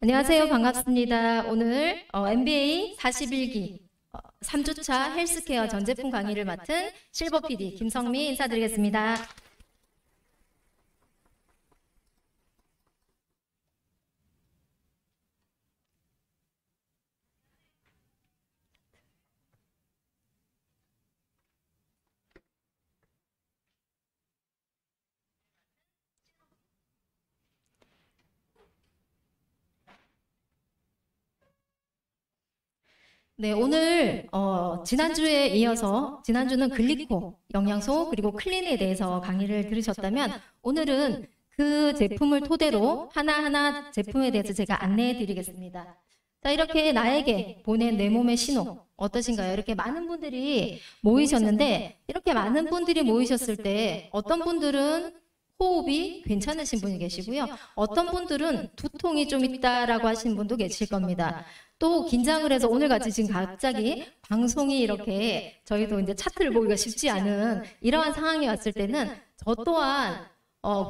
안녕하세요. 반갑습니다. 오늘 MBA 41기 3주차 헬스케어 전 제품 강의를 맡은 실버 PD 김성미 인사드리겠습니다. 네, 오늘 지난주에 이어서 지난주는 글리코, 영양소, 그리고 클린에 대해서 강의를 들으셨다면 오늘은 그 제품을 토대로 하나하나 제품에 대해서 제가 안내해 드리겠습니다. 자, 이렇게 나에게 보낸 내 몸의 신호 어떠신가요? 이렇게 많은 분들이 모이셨는데 이렇게 많은 분들이 모이셨을 때 어떤 분들은 호흡이 괜찮으신 분이 계시고요. 어떤 분들은 두통이 좀 있다라고 하시는 분도 계실 겁니다. 또 긴장을 해서 오늘같이 지금 갑자기 방송이 이렇게 저희도 이제 차트를 보기가 쉽지 않은 이러한 상황이 왔을 때는 저 또한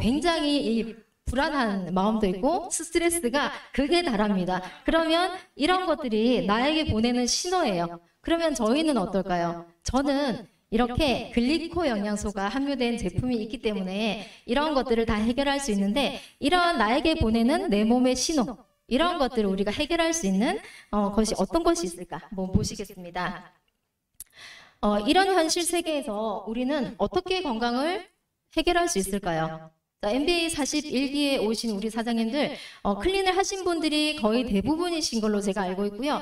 굉장히 이 불안한 마음도 있고 스트레스가 극에 달합니다. 그러면 이런 것들이 나에게 보내는 신호예요. 그러면 저희는 어떨까요? 저는 이렇게 글리코 영양소가 함유된 제품이 있기 때문에 이런 것들을 다 해결할 수 있는데 이런 나에게 보내는 내 몸의 신호 이런 것들을 우리가 해결할 수 있는 것이 어떤 것이 있을까 한번 보시겠습니다. 이런 현실 세계에서 우리는 어떻게 건강을 해결할 수 있을까요? 자, MBA 41기에 오신 우리 사장님들 클린을 하신 분들이 거의 대부분이신 걸로 제가 알고 있고요.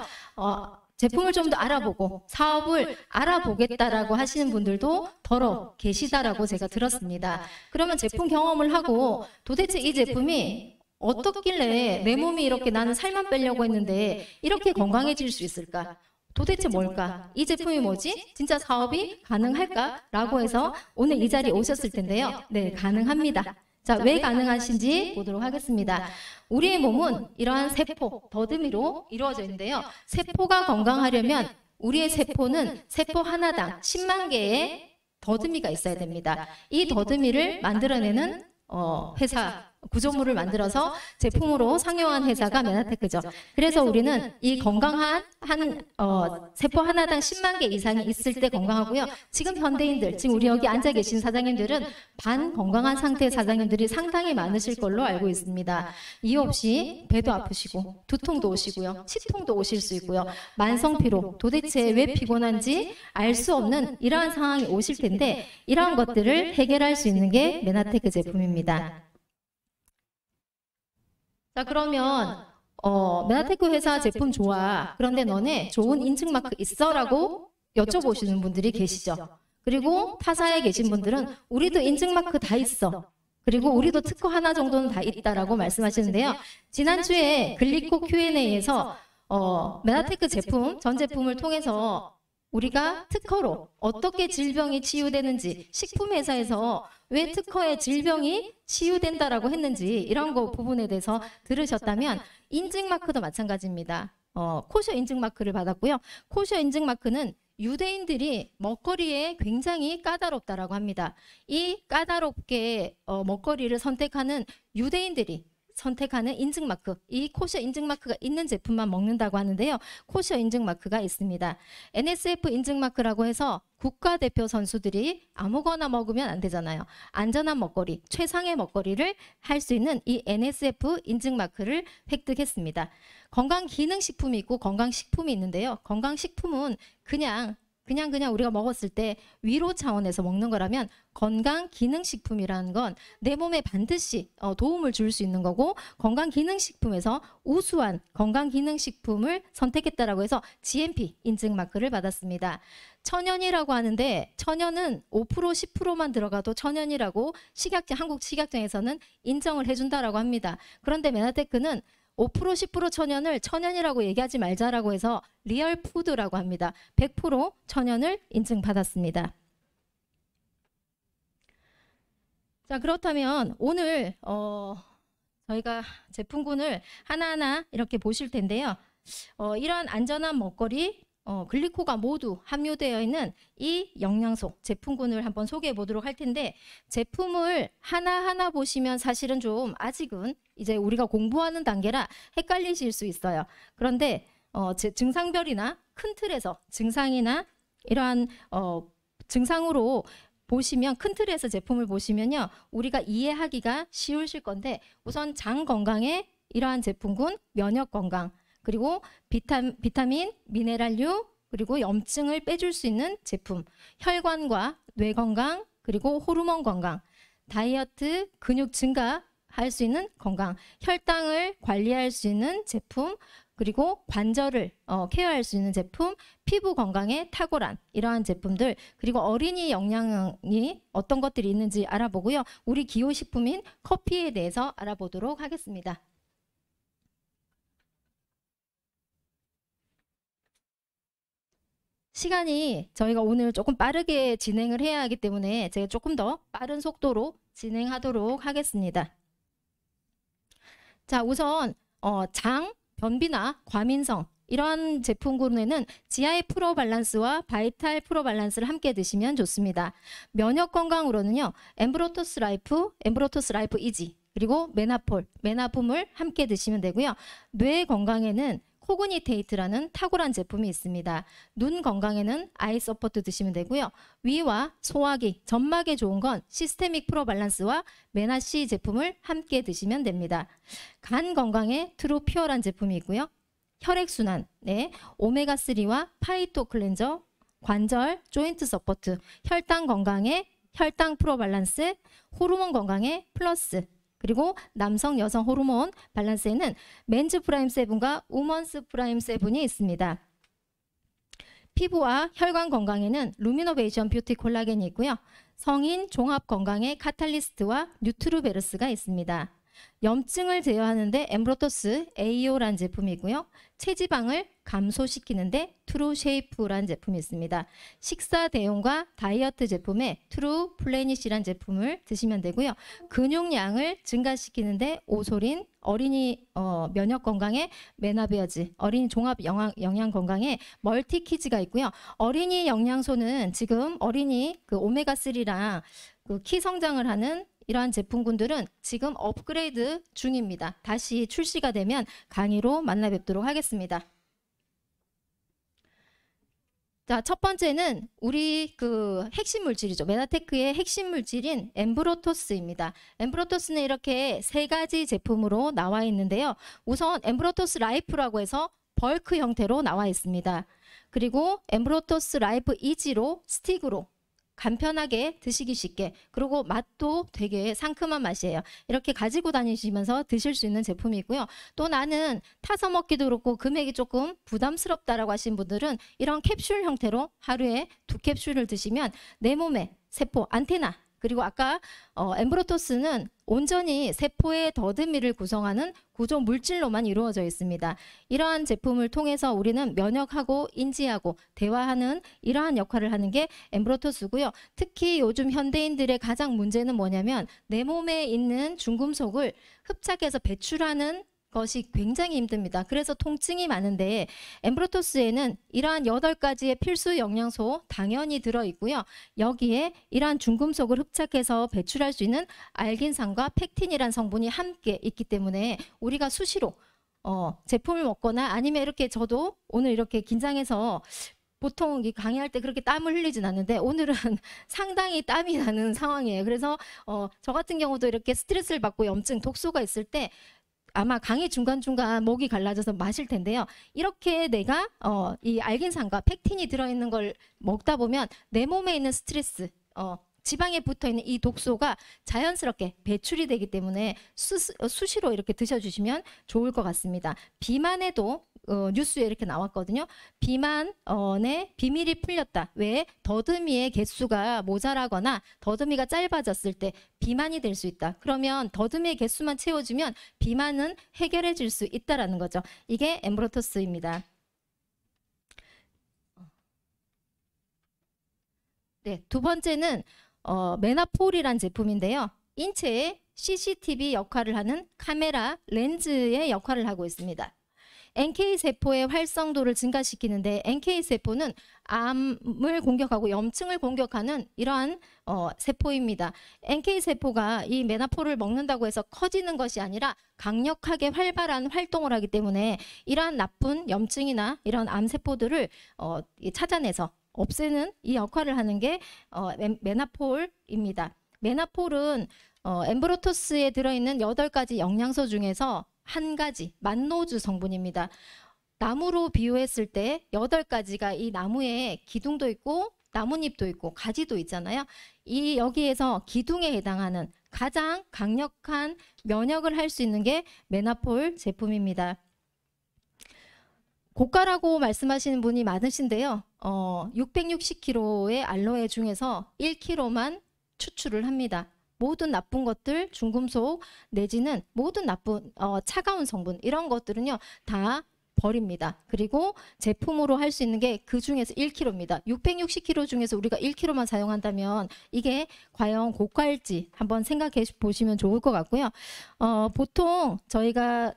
제품을 좀 더 알아보고 사업을 알아보겠다라고 하시는 분들도 더러 계시다라고 제가 들었습니다. 그러면 제품 경험을 하고 도대체 이 제품이 어떻길래 내 몸이 이렇게 나는 살만 빼려고 했는데 이렇게 건강해질 수 있을까? 도대체 뭘까? 이 제품이 뭐지? 진짜 사업이 가능할까? 라고 해서 오늘 이 자리에 오셨을 텐데요. 네, 가능합니다. 자, 왜 가능하신지 보도록 하겠습니다. 우리의 몸은 이러한 세포, 더듬이로 이루어져 있는데요. 세포가 건강하려면 우리의 세포는 세포 하나당 10만 개의 더듬이가 있어야 됩니다. 이 더듬이를 만들어내는 회사 구조물을 만들어서 제품으로 상용한 회사가 메나테크죠. 그래서 우리는 이 건강한 세포 하나당 10만 개 이상이 있을 때 건강하고요. 지금 현대인들, 지금 우리 여기 앉아 계신 사장님들은 반건강한 상태의 사장님들이 상당히 많으실 걸로 알고 있습니다. 이유 없이 배도 아프시고 두통도 오시고요. 치통도 오실 수 있고요. 만성피로, 도대체 왜 피곤한지 알 수 없는 이러한 상황이 오실 텐데 이러한 것들을 해결할 수 있는 게 메나테크 제품입니다. 자, 그러면 메나테크 회사 제품 좋아. 그런데 너네 좋은 인증마크 있어? 라고 여쭤보시는 분들이 계시죠. 그리고 타사에 계신 분들은 우리도 인증마크 다 있어. 그리고 우리도 특허 하나 정도는 다 있다라고 말씀하시는데요. 지난주에 글리코 Q&A에서 메나테크 제품, 전 제품을 통해서 우리가 특허로 어떻게 질병이 치유되는지 식품회사에서 왜 특허에 질병이 치유된다라고 했는지 이런 거 부분에 대해서 들으셨다면 인증마크도 마찬가지입니다. 코셔 인증마크를 받았고요. 코셔 인증마크는 유대인들이 먹거리에 굉장히 까다롭다라고 합니다. 이 까다롭게 먹거리를 선택하는 유대인들이 선택하는 인증마크, 이 코셔 인증마크가 있는 제품만 먹는다고 하는데요. 코셔 인증마크가 있습니다. NSF 인증마크라고 해서 국가대표 선수들이 아무거나 먹으면 안 되잖아요. 안전한 먹거리, 최상의 먹거리를 할 수 있는 이 NSF 인증마크를 획득했습니다. 건강기능식품이 있고 건강식품이 있는데요. 건강식품은 그냥 우리가 먹었을 때 위로 차원에서 먹는 거라면 건강기능식품이라는 건 내 몸에 반드시 도움을 줄 수 있는 거고 건강기능식품에서 우수한 건강기능식품을 선택했다라고 해서 GMP 인증마크를 받았습니다. 천연이라고 하는데 천연은 5% 10%만 들어가도 천연이라고 한국 식약청에서는 인정을 해준다라고 합니다. 그런데 메나테크는 5% 10% 천연을 천연이라고 얘기하지 말자라고 해서 리얼푸드라고 합니다. 100% 천연을 인증받았습니다. 자, 그렇다면 오늘 저희가 제품군을 하나하나 이렇게 보실 텐데요. 이런 안전한 먹거리 글리코가 모두 함유되어 있는 이 영양소 제품군을 한번 소개해 보도록 할 텐데, 제품을 하나하나 보시면 사실은 좀 아직은 이제 우리가 공부하는 단계라 헷갈리실 수 있어요. 그런데 증상별이나 큰 틀에서 증상이나 이러한 증상으로 보시면, 큰 틀에서 제품을 보시면요, 우리가 이해하기가 쉬우실 건데, 우선 장 건강에 이러한 제품군, 면역 건강, 그리고 비타민, 미네랄류, 그리고 염증을 빼줄 수 있는 제품, 혈관과 뇌 건강, 그리고 호르몬 건강, 다이어트, 근육 증가할 수 있는 건강, 혈당을 관리할 수 있는 제품, 그리고 관절을 케어할 수 있는 제품, 피부 건강에 탁월한 이러한 제품들, 그리고 어린이 영양이 어떤 것들이 있는지 알아보고요. 우리 기호식품인 커피에 대해서 알아보도록 하겠습니다. 시간이 저희가 오늘 조금 빠르게 진행을 해야 하기 때문에 제가 조금 더 빠른 속도로 진행하도록 하겠습니다. 자, 우선 장, 변비나 과민성 이런 제품군에는 GI 프로 밸런스와 바이탈 프로 밸런스를 함께 드시면 좋습니다. 면역 건강으로는요, 엠브로토스 라이프 이지, 그리고 메나폼을 함께 드시면 되고요. 뇌 건강에는 코그니테이트라는 탁월한 제품이 있습니다. 눈 건강에는 아이 서포트 드시면 되고요. 위와 소화기, 점막에 좋은 건 시스테믹 프로 밸런스와 메나C 제품을 함께 드시면 됩니다. 간 건강에 트루 퓨어란 제품이 있고요. 혈액순환, 오메가3와 파이토 클렌저, 관절, 조인트 서포트, 혈당 건강에 혈당 프로 밸런스, 호르몬 건강에 플러스, 그리고 남성 여성 호르몬 밸런스에는 맨즈 프라임 7과 우먼스 프라임 7이 있습니다. 피부와 혈관 건강에는 루미노베이션 뷰티 콜라겐이 있고요. 성인 종합 건강에 카탈리스트와 뉴트루베르스가 있습니다. 염증을 제어하는데 엠브로토스 AO라는 제품이 있고요. 체지방을 감소시키는데 트루쉐이프라는 제품이 있습니다. 식사 대용과 다이어트 제품에 트루 플래니시라는 제품을 드시면 되고요. 근육량을 증가시키는데 오소린, 어린이 면역 건강에 메나베어즈, 어린이 종합 영양 건강에 멀티키즈가 있고요. 어린이 영양소는 지금 어린이 오메가3랑 키 성장을 하는 이러한 제품군들은 지금 업그레이드 중입니다. 다시 출시가 되면 강의로 만나 뵙도록 하겠습니다. 자, 첫 번째는 우리 핵심 물질이죠. 메나테크의 핵심 물질인 엠브로토스입니다. 엠브로토스는 이렇게 세 가지 제품으로 나와 있는데요. 우선 엠브로토스 라이프라고 해서 벌크 형태로 나와 있습니다. 그리고 엠브로토스 라이프 이지로 스틱으로 간편하게 드시기 쉽게, 그리고 맛도 되게 상큼한 맛이에요. 이렇게 가지고 다니시면서 드실 수 있는 제품이 있고요. 또 나는 타서 먹기도 그렇고 금액이 조금 부담스럽다라고 하신 분들은 이런 캡슐 형태로 하루에 2캡슐을 드시면 내 몸의 세포, 안테나, 그리고 아까 엠브로토스는 온전히 세포의 더듬이를 구성하는 구조 물질로만 이루어져 있습니다. 이러한 제품을 통해서 우리는 면역하고 인지하고 대화하는 이러한 역할을 하는 게 엠브로토스고요. 특히 요즘 현대인들의 가장 문제는 뭐냐면 내 몸에 있는 중금속을 흡착해서 배출하는 것이 굉장히 힘듭니다. 그래서 통증이 많은데 엠브로토스에는 이러한 8가지의 필수 영양소 당연히 들어있고요. 여기에 이러한 중금속을 흡착해서 배출할 수 있는 알긴산과 팩틴이란 성분이 함께 있기 때문에 우리가 수시로 제품을 먹거나 아니면 이렇게, 저도 오늘 이렇게 긴장해서 보통 강의할 때 그렇게 땀을 흘리진 않는데 오늘은 상당히 땀이 나는 상황이에요. 그래서 저 같은 경우도 이렇게 스트레스를 받고 염증, 독소가 있을 때 아마 강의 중간중간 목이 갈라져서 마실 텐데요. 이렇게 내가 이 알긴산과 팩틴이 들어있는 걸 먹다 보면 내 몸에 있는 스트레스, 지방에 붙어있는 이 독소가 자연스럽게 배출이 되기 때문에 수시로 이렇게 드셔주시면 좋을 것 같습니다. 비만에도 뉴스에 이렇게 나왔거든요. 비만의 비밀이 풀렸다. 왜? 더듬이의 개수가 모자라거나 더듬이가 짧아졌을 때 비만이 될 수 있다. 그러면 더듬이의 개수만 채워지면 비만은 해결해질 수 있다라는 거죠. 이게 엠브로토스입니다. 네, 두 번째는 메나폴이란 제품인데요. 인체의 CCTV 역할을 하는 카메라 렌즈의 역할을 하고 있습니다. NK 세포의 활성도를 증가시키는데 NK 세포는 암을 공격하고 염증을 공격하는 이러한 세포입니다. NK 세포가 이 메나폴을 먹는다고 해서 커지는 것이 아니라 강력하게 활발한 활동을 하기 때문에 이러한 나쁜 염증이나 이런 암 세포들을 찾아내서 없애는 이 역할을 하는 게 메나폴입니다. 메나폴은 엠브로토스에 들어있는 8가지 영양소 중에서 한 가지 만노주 성분입니다. 나무로 비유했을 때 8가지가 이 나무에 기둥도 있고 나뭇잎도 있고 가지도 있잖아요. 이 여기에서 기둥에 해당하는 가장 강력한 면역을 할 수 있는 게 메나폴 제품입니다. 고가라고 말씀하시는 분이 많으신데요. 660kg의 알로에 중에서 1kg만 추출을 합니다. 모든 나쁜 것들, 중금속 내지는 모든 나쁜 차가운 성분 이런 것들은요 다 버립니다. 그리고 제품으로 할 수 있는 게 그 중에서 1kg입니다. 660kg 중에서 우리가 1kg만 사용한다면 이게 과연 고가일지 한번 생각해 보시면 좋을 것 같고요. 보통 저희가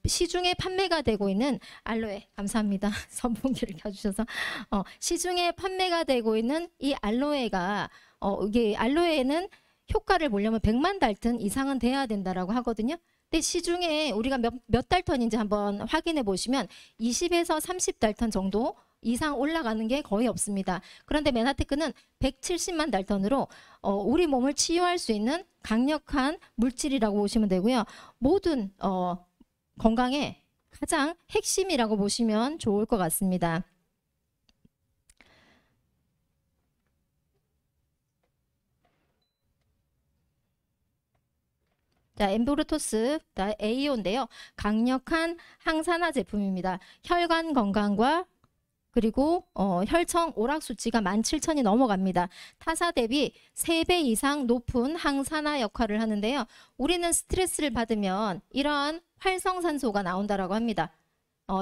시중에 판매가 되고 있는 알로에, 감사합니다. 선풍기를 켜주셔서 시중에 판매가 되고 있는 이 알로에가 이게 알로에는 효과를 보려면 100만 달튼 이상은 돼야 된다라고 하거든요. 근데 시중에 우리가 몇 달턴인지 한번 확인해 보시면 20에서 30달턴 정도 이상 올라가는 게 거의 없습니다. 그런데 메나테크는 170만 달턴으로 우리 몸을 치유할 수 있는 강력한 물질이라고 보시면 되고요. 모든 건강의 가장 핵심이라고 보시면 좋을 것 같습니다. 자, 엠브로토스 AO인데요. 강력한 항산화 제품입니다. 혈관 건강과 그리고 혈청 오락 수치가 17,000이 넘어갑니다. 타사 대비 3배 이상 높은 항산화 역할을 하는데요. 우리는 스트레스를 받으면 이러한 활성산소가 나온다라고 합니다.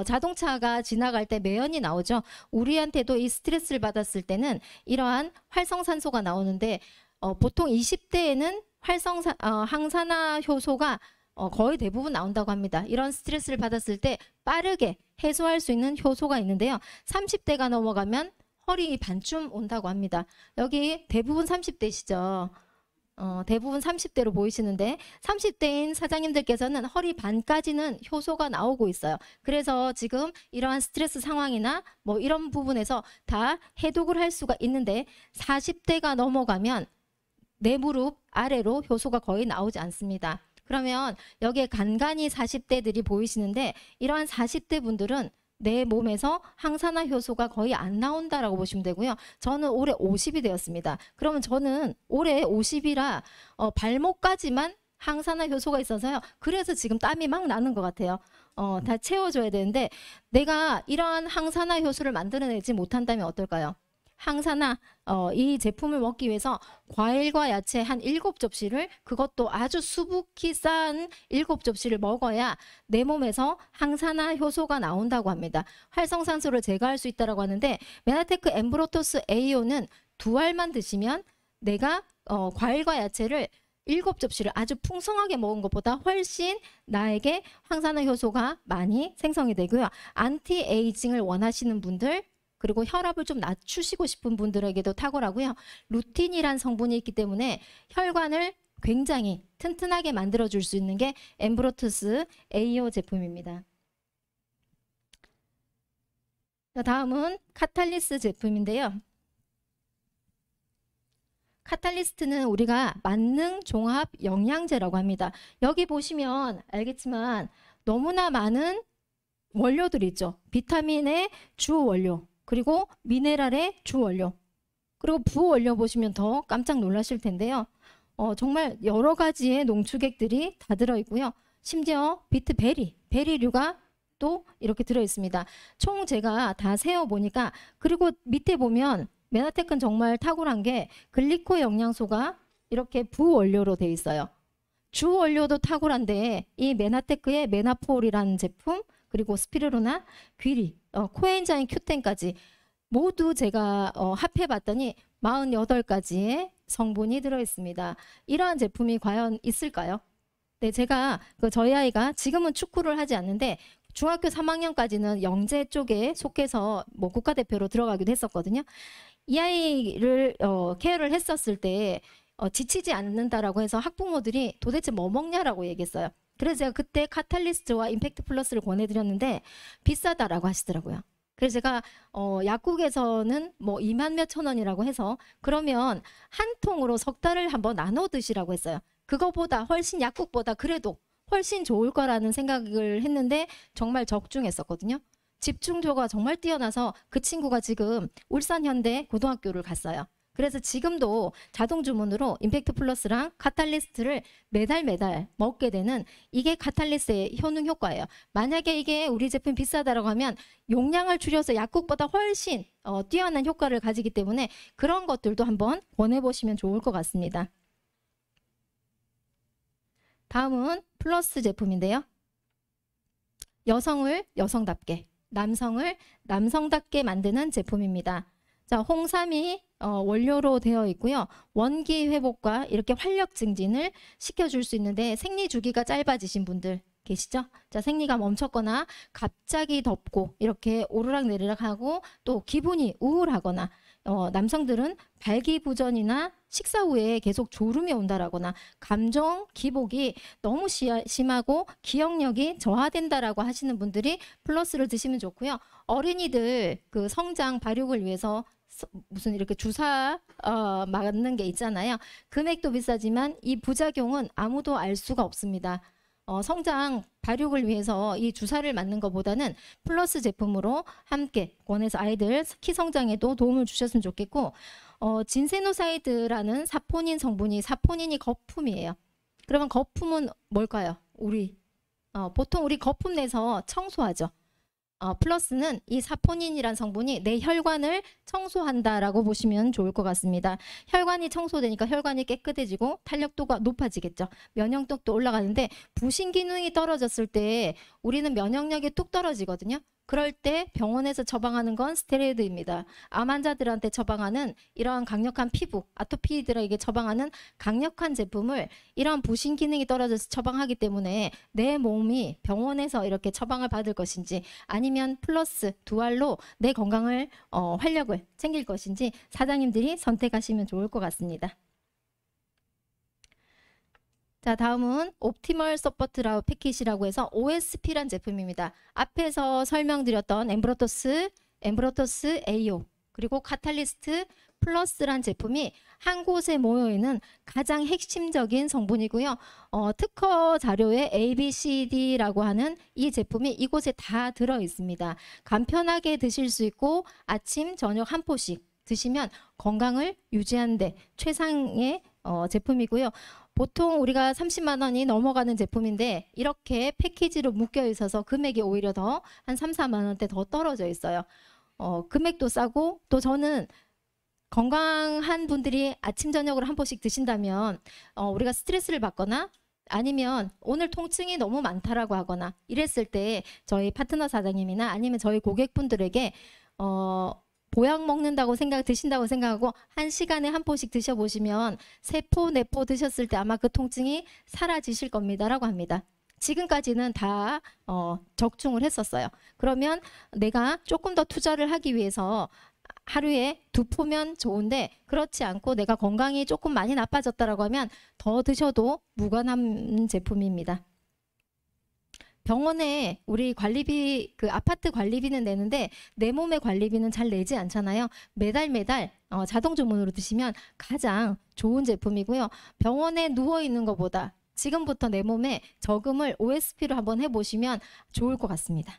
자동차가 지나갈 때 매연이 나오죠. 우리한테도 이 스트레스를 받았을 때는 이러한 활성산소가 나오는데 보통 20대에는 항산화 효소가 거의 대부분 나온다고 합니다. 이런 스트레스를 받았을 때 빠르게 해소할 수 있는 효소가 있는데요. 30대가 넘어가면 허리 반쯤 온다고 합니다. 여기 대부분 30대시죠. 대부분 30대로 보이시는데 30대인 사장님들께서는 허리 반까지는 효소가 나오고 있어요. 그래서 지금 이러한 스트레스 상황이나 뭐 이런 부분에서 다 해독을 할 수가 있는데 40대가 넘어가면 내 무릎 아래로 효소가 거의 나오지 않습니다. 그러면 여기에 간간히 40대들이 보이시는데 이러한 40대 분들은 내 몸에서 항산화 효소가 거의 안 나온다라고 보시면 되고요. 저는 올해 50이 되었습니다. 그러면 저는 올해 50이라 발목까지만 항산화 효소가 있어서요. 그래서 지금 땀이 막 나는 것 같아요. 다 채워줘야 되는데 내가 이러한 항산화 효소를 만들어내지 못한다면 어떨까요? 항산화 이 제품을 먹기 위해서 과일과 야채 한 7접시를 그것도 아주 수북히 쌓은 7접시를 먹어야 내 몸에서 항산화 효소가 나온다고 합니다. 활성산소를 제거할 수 있다고 하는데 메나테크 엠브로토스 AO는 2알만 드시면 내가 과일과 야채를 7접시를 아주 풍성하게 먹은 것보다 훨씬 나에게 항산화 효소가 많이 생성이 되고요. 안티에이징을 원하시는 분들 그리고 혈압을 좀 낮추시고 싶은 분들에게도 탁월하고요. 루틴이란 성분이 있기 때문에 혈관을 굉장히 튼튼하게 만들어줄 수 있는 게 엠브로토스 AO 제품입니다. 다음은 카탈리스 제품인데요. 카탈리스트는 우리가 만능 종합 영양제라고 합니다. 여기 보시면 알겠지만 너무나 많은 원료들이 있죠. 비타민의 주 원료, 그리고 미네랄의 주 원료, 그리고 부원료 보시면 더 깜짝 놀라실 텐데요. 정말 여러 가지의 농축액들이 다 들어있고요. 심지어 베리류가 또 이렇게 들어있습니다. 총 제가 다 세어보니까 그리고 밑에 보면 메나테크는 정말 탁월한 게 글리코 영양소가 이렇게 부원료로 돼 있어요. 주 원료도 탁월한데 이 메나테크의 메나폴이라는 제품 그리고 스피루로나, 귀리, 코엔자임 Q10까지 모두 제가 합해봤더니 48가지의 성분이 들어있습니다. 이러한 제품이 과연 있을까요? 네, 제가 저희 아이가 지금은 축구를 하지 않는데 중학교 3학년까지는 영재 쪽에 속해서 뭐 국가대표로 들어가기도 했었거든요. 이 아이를 케어를 했었을 때 지치지 않는다라고 해서 학부모들이 도대체 뭐 먹냐라고 얘기했어요. 그래서 제가 그때 카탈리스트와 임팩트 플러스를 권해드렸는데 비싸다라고 하시더라고요. 그래서 제가 약국에서는 뭐 2만 몇천 원이라고 해서 그러면 한 통으로 석 달을 한번 나눠 드시라고 했어요. 그거보다 훨씬 약국보다 그래도 훨씬 좋을 거라는 생각을 했는데 정말 적중했었거든요. 집중도가 정말 뛰어나서 그 친구가 지금 울산현대 고등학교를 갔어요. 그래서 지금도 자동 주문으로 임팩트 플러스랑 카탈리스트를 매달 먹게 되는 이게 카탈리스트의 효능 효과예요. 만약에 이게 우리 제품 비싸다라고 하면 용량을 줄여서 약국보다 훨씬 뛰어난 효과를 가지기 때문에 그런 것들도 한번 권해보시면 좋을 것 같습니다. 다음은 플러스 제품인데요. 여성을 여성답게, 남성을 남성답게 만드는 제품입니다. 자, 홍삼이 원료로 되어 있고요. 원기 회복과 이렇게 활력 증진을 시켜줄 수 있는데 생리 주기가 짧아지신 분들 계시죠? 자, 생리가 멈췄거나 갑자기 덥고 이렇게 오르락내리락 하고 또 기분이 우울하거나 남성들은 발기부전이나 식사 후에 계속 졸음이 온다라거나 감정 기복이 너무 심하고 기억력이 저하된다라고 하시는 분들이 플러스를 드시면 좋고요. 어린이들 그 성장 발육을 위해서 무슨 이렇게 주사 맞는 게 있잖아요. 금액도 비싸지만 이 부작용은 아무도 알 수가 없습니다. 성장 발육을 위해서 이 주사를 맞는 것보다는 플러스 제품으로 함께 권해서 아이들 키 성장에도 도움을 주셨으면 좋겠고 진세노사이드라는 사포닌 성분이 사포닌이 거품이에요. 그러면 거품은 뭘까요? 보통 우리 거품 내서 청소하죠. 플러스는 이 사포닌이란 성분이 내 혈관을 청소한다라고 보시면 좋을 것 같습니다. 혈관이 청소되니까 혈관이 깨끗해지고 탄력도가 높아지겠죠. 면역력도 올라가는데 부신 기능이 떨어졌을 때 우리는 면역력이 뚝 떨어지거든요. 그럴 때 병원에서 처방하는 건 스테로이드입니다. 암 환자들한테 처방하는 이러한 강력한 피부, 아토피들에게 처방하는 강력한 제품을 이러한 부신 기능이 떨어져서 처방하기 때문에 내 몸이 병원에서 이렇게 처방을 받을 것인지 아니면 플러스 두알로 내 건강을 활력을 챙길 것인지 사장님들이 선택하시면 좋을 것 같습니다. 자, 다음은 옵티멀 서포트라우 패키지라고 해서 OSP란 제품입니다. 앞에서 설명드렸던 엠브로토스 AO 그리고 카탈리스트 플러스란 제품이 한 곳에 모여있는 가장 핵심적인 성분이고요. 특허 자료에 ABCD라고 하는 이 제품이 이곳에 다 들어있습니다. 간편하게 드실 수 있고 아침, 저녁 한 포씩 드시면 건강을 유지하는 데 최상의 제품이고요. 보통 우리가 30만 원이 넘어가는 제품인데 이렇게 패키지로 묶여 있어서 금액이 오히려 더 한 3, 4만 원대 더 떨어져 있어요. 금액도 싸고 또 저는 건강한 분들이 아침 저녁으로 한 번씩 드신다면 우리가 스트레스를 받거나 아니면 오늘 통증이 너무 많다라고 하거나 이랬을 때 저희 파트너 사장님이나 아니면 저희 고객분들에게 보약 먹는다고 드신다고 생각하고 한 시간에 한 포씩 드셔보시면 3포, 4포 드셨을 때 아마 그 통증이 사라지실 겁니다라고 합니다. 지금까지는 다 적중을 했었어요. 그러면 내가 조금 더 투자를 하기 위해서 하루에 2포면 좋은데 그렇지 않고 내가 건강이 조금 많이 나빠졌다라고 하면 더 드셔도 무관한 제품입니다. 병원에 우리 관리비 그 아파트 관리비는 내는데 내 몸의 관리비는 잘 내지 않잖아요. 매달 자동 주문으로 드시면 가장 좋은 제품이고요. 병원에 누워 있는 것보다 지금부터 내 몸에 저금을 OSP로 한번 해보시면 좋을 것 같습니다.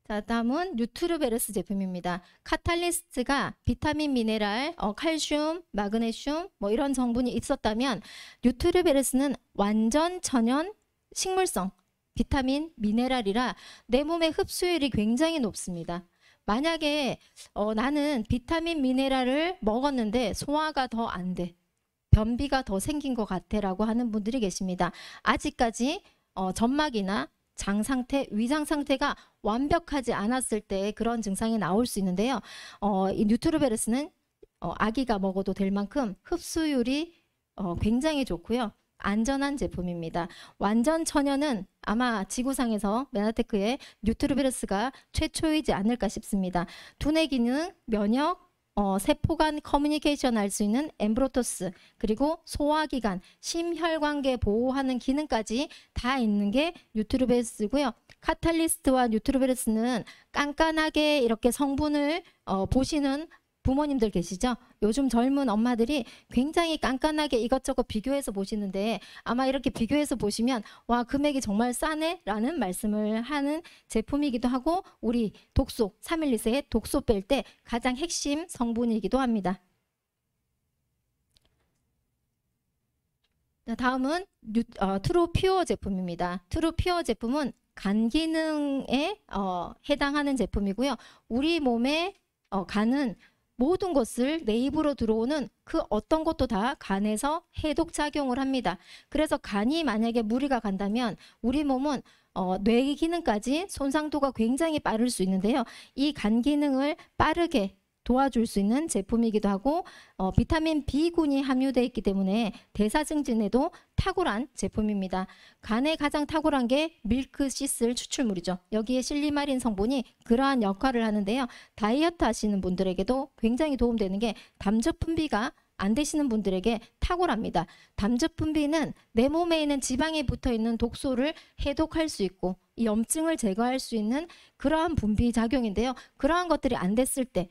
자, 다음은 뉴트르베르스 제품입니다. 카탈리스트가 비타민, 미네랄, 칼슘, 마그네슘 뭐 이런 성분이 있었다면 뉴트르베르스는 완전 천연 식물성 비타민, 미네랄이라 내 몸의 흡수율이 굉장히 높습니다. 만약에 나는 비타민, 미네랄을 먹었는데 소화가 더 안 돼. 변비가 더 생긴 것 같아 라고 하는 분들이 계십니다. 아직까지 점막이나 장 상태, 위장 상태가 완벽하지 않았을 때 그런 증상이 나올 수 있는데요. 이 뉴트르베르스는 아기가 먹어도 될 만큼 흡수율이 굉장히 좋고요. 안전한 제품입니다. 완전 천연은 아마 지구상에서 메나테크의 뉴트리베르스가 최초이지 않을까 싶습니다. 두뇌 기능, 면역, 세포 간 커뮤니케이션 할 수 있는 엠브로토스, 그리고 소화기관, 심혈관계 보호하는 기능까지 다 있는 게 뉴트리베르스고요. 카탈리스트와 뉴트리베르스는 깐깐하게 이렇게 성분을 보시는 부모님들 계시죠? 요즘 젊은 엄마들이 굉장히 깐깐하게 이것저것 비교해서 보시는데 아마 이렇게 비교해서 보시면 와, 금액이 정말 싸네 라는 말씀을 하는 제품이기도 하고 우리 독소, 3일리세의 독소 뺄 때 가장 핵심 성분이기도 합니다. 다음은 트루 퓨어 제품입니다. 트루 퓨어 제품은 간 기능에 해당하는 제품이고요. 우리 몸의 간은 모든 것을 내 입으로 들어오는 그 어떤 것도 다 간에서 해독 작용을 합니다. 그래서 간이 만약에 무리가 간다면 우리 몸은 뇌 기능까지 손상도가 굉장히 빠를 수 있는데요. 이 간 기능을 빠르게 도와줄 수 있는 제품이기도 하고 비타민 B군이 함유되어 있기 때문에 대사 증진에도 탁월한 제품입니다. 간에 가장 탁월한 게 밀크시슬 추출물이죠. 여기에 실리마린 성분이 그러한 역할을 하는데요. 다이어트 하시는 분들에게도 굉장히 도움되는 게 담즙 분비가 안 되시는 분들에게 탁월합니다. 담즙 분비는 내 몸에 있는 지방에 붙어 있는 독소를 해독할 수 있고 이 염증을 제거할 수 있는 그러한 분비 작용인데요. 그러한 것들이 안 됐을 때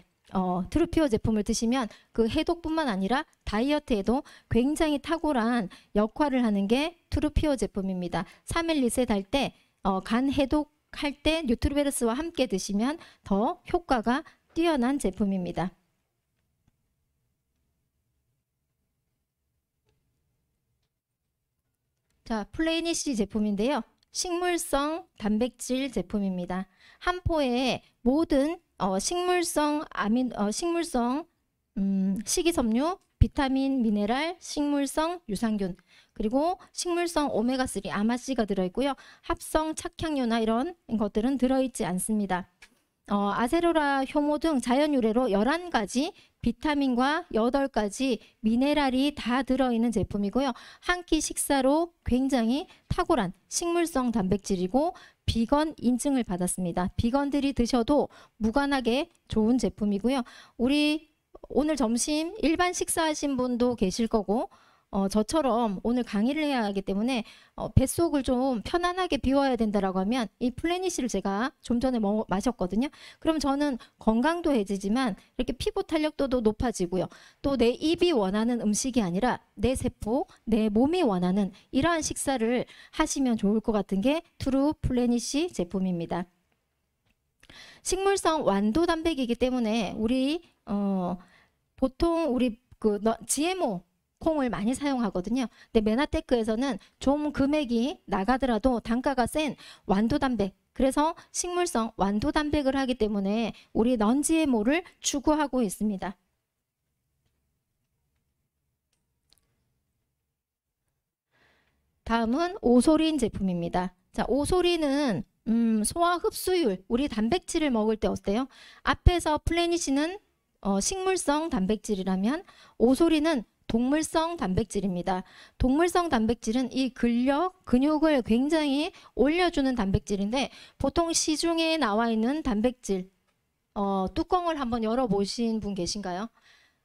트루피어 제품을 드시면 그 해독뿐만 아니라 다이어트에도 굉장히 탁월한 역할을 하는 게 트루피어 제품입니다. 3일 리셋 할 때 간 해독할 때 뉴트리베르스와 함께 드시면 더 효과가 뛰어난 제품입니다. 자, 플레이니시 제품인데요. 식물성 단백질 제품입니다. 한 포에 모든 식물성 식이섬유, 비타민, 미네랄, 식물성 유산균, 그리고 식물성 오메가3 아마씨가 들어있고요. 합성 착향료나 이런 것들은 들어있지 않습니다. 아세로라 효모 등 자연 유래로 11가지 비타민과 8가지 미네랄이 다 들어있는 제품이고요. 한 끼 식사로 굉장히 탁월한 식물성 단백질이고 비건 인증을 받았습니다. 비건들이 드셔도 무관하게 좋은 제품이고요. 우리 오늘 점심 일반 식사하신 분도 계실 거고 저처럼 오늘 강의를 해야 하기 때문에 뱃속을 좀 편안하게 비워야 된다라고 하면 이 플래니시를 제가 좀 전에 마셨거든요. 그럼 저는 건강도 해지지만 이렇게 피부 탄력도도 높아지고요. 또 내 입이 원하는 음식이 아니라 내 세포, 내 몸이 원하는 이러한 식사를 하시면 좋을 것 같은 게 트루 플래니시 제품입니다. 식물성 완도 단백이기 때문에 우리 보통 우리 GMO 콩을 많이 사용하거든요. 근데 메나테크에서는 좀 금액이 나가더라도 단가가 센 완도 단백, 그래서 식물성 완도 단백을 하기 때문에 우리 넌 GMO를 추구하고 있습니다. 다음은 오소린 제품입니다. 자, 오소린은 소화 흡수율, 우리 단백질을 먹을 때 어때요? 앞에서 플래니시는 식물성 단백질이라면 오소린은 동물성 단백질입니다. 동물성 단백질은 이 근력, 근육을 굉장히 올려주는 단백질인데 보통 시중에 나와 있는 단백질 뚜껑을 한번 열어보신 분 계신가요?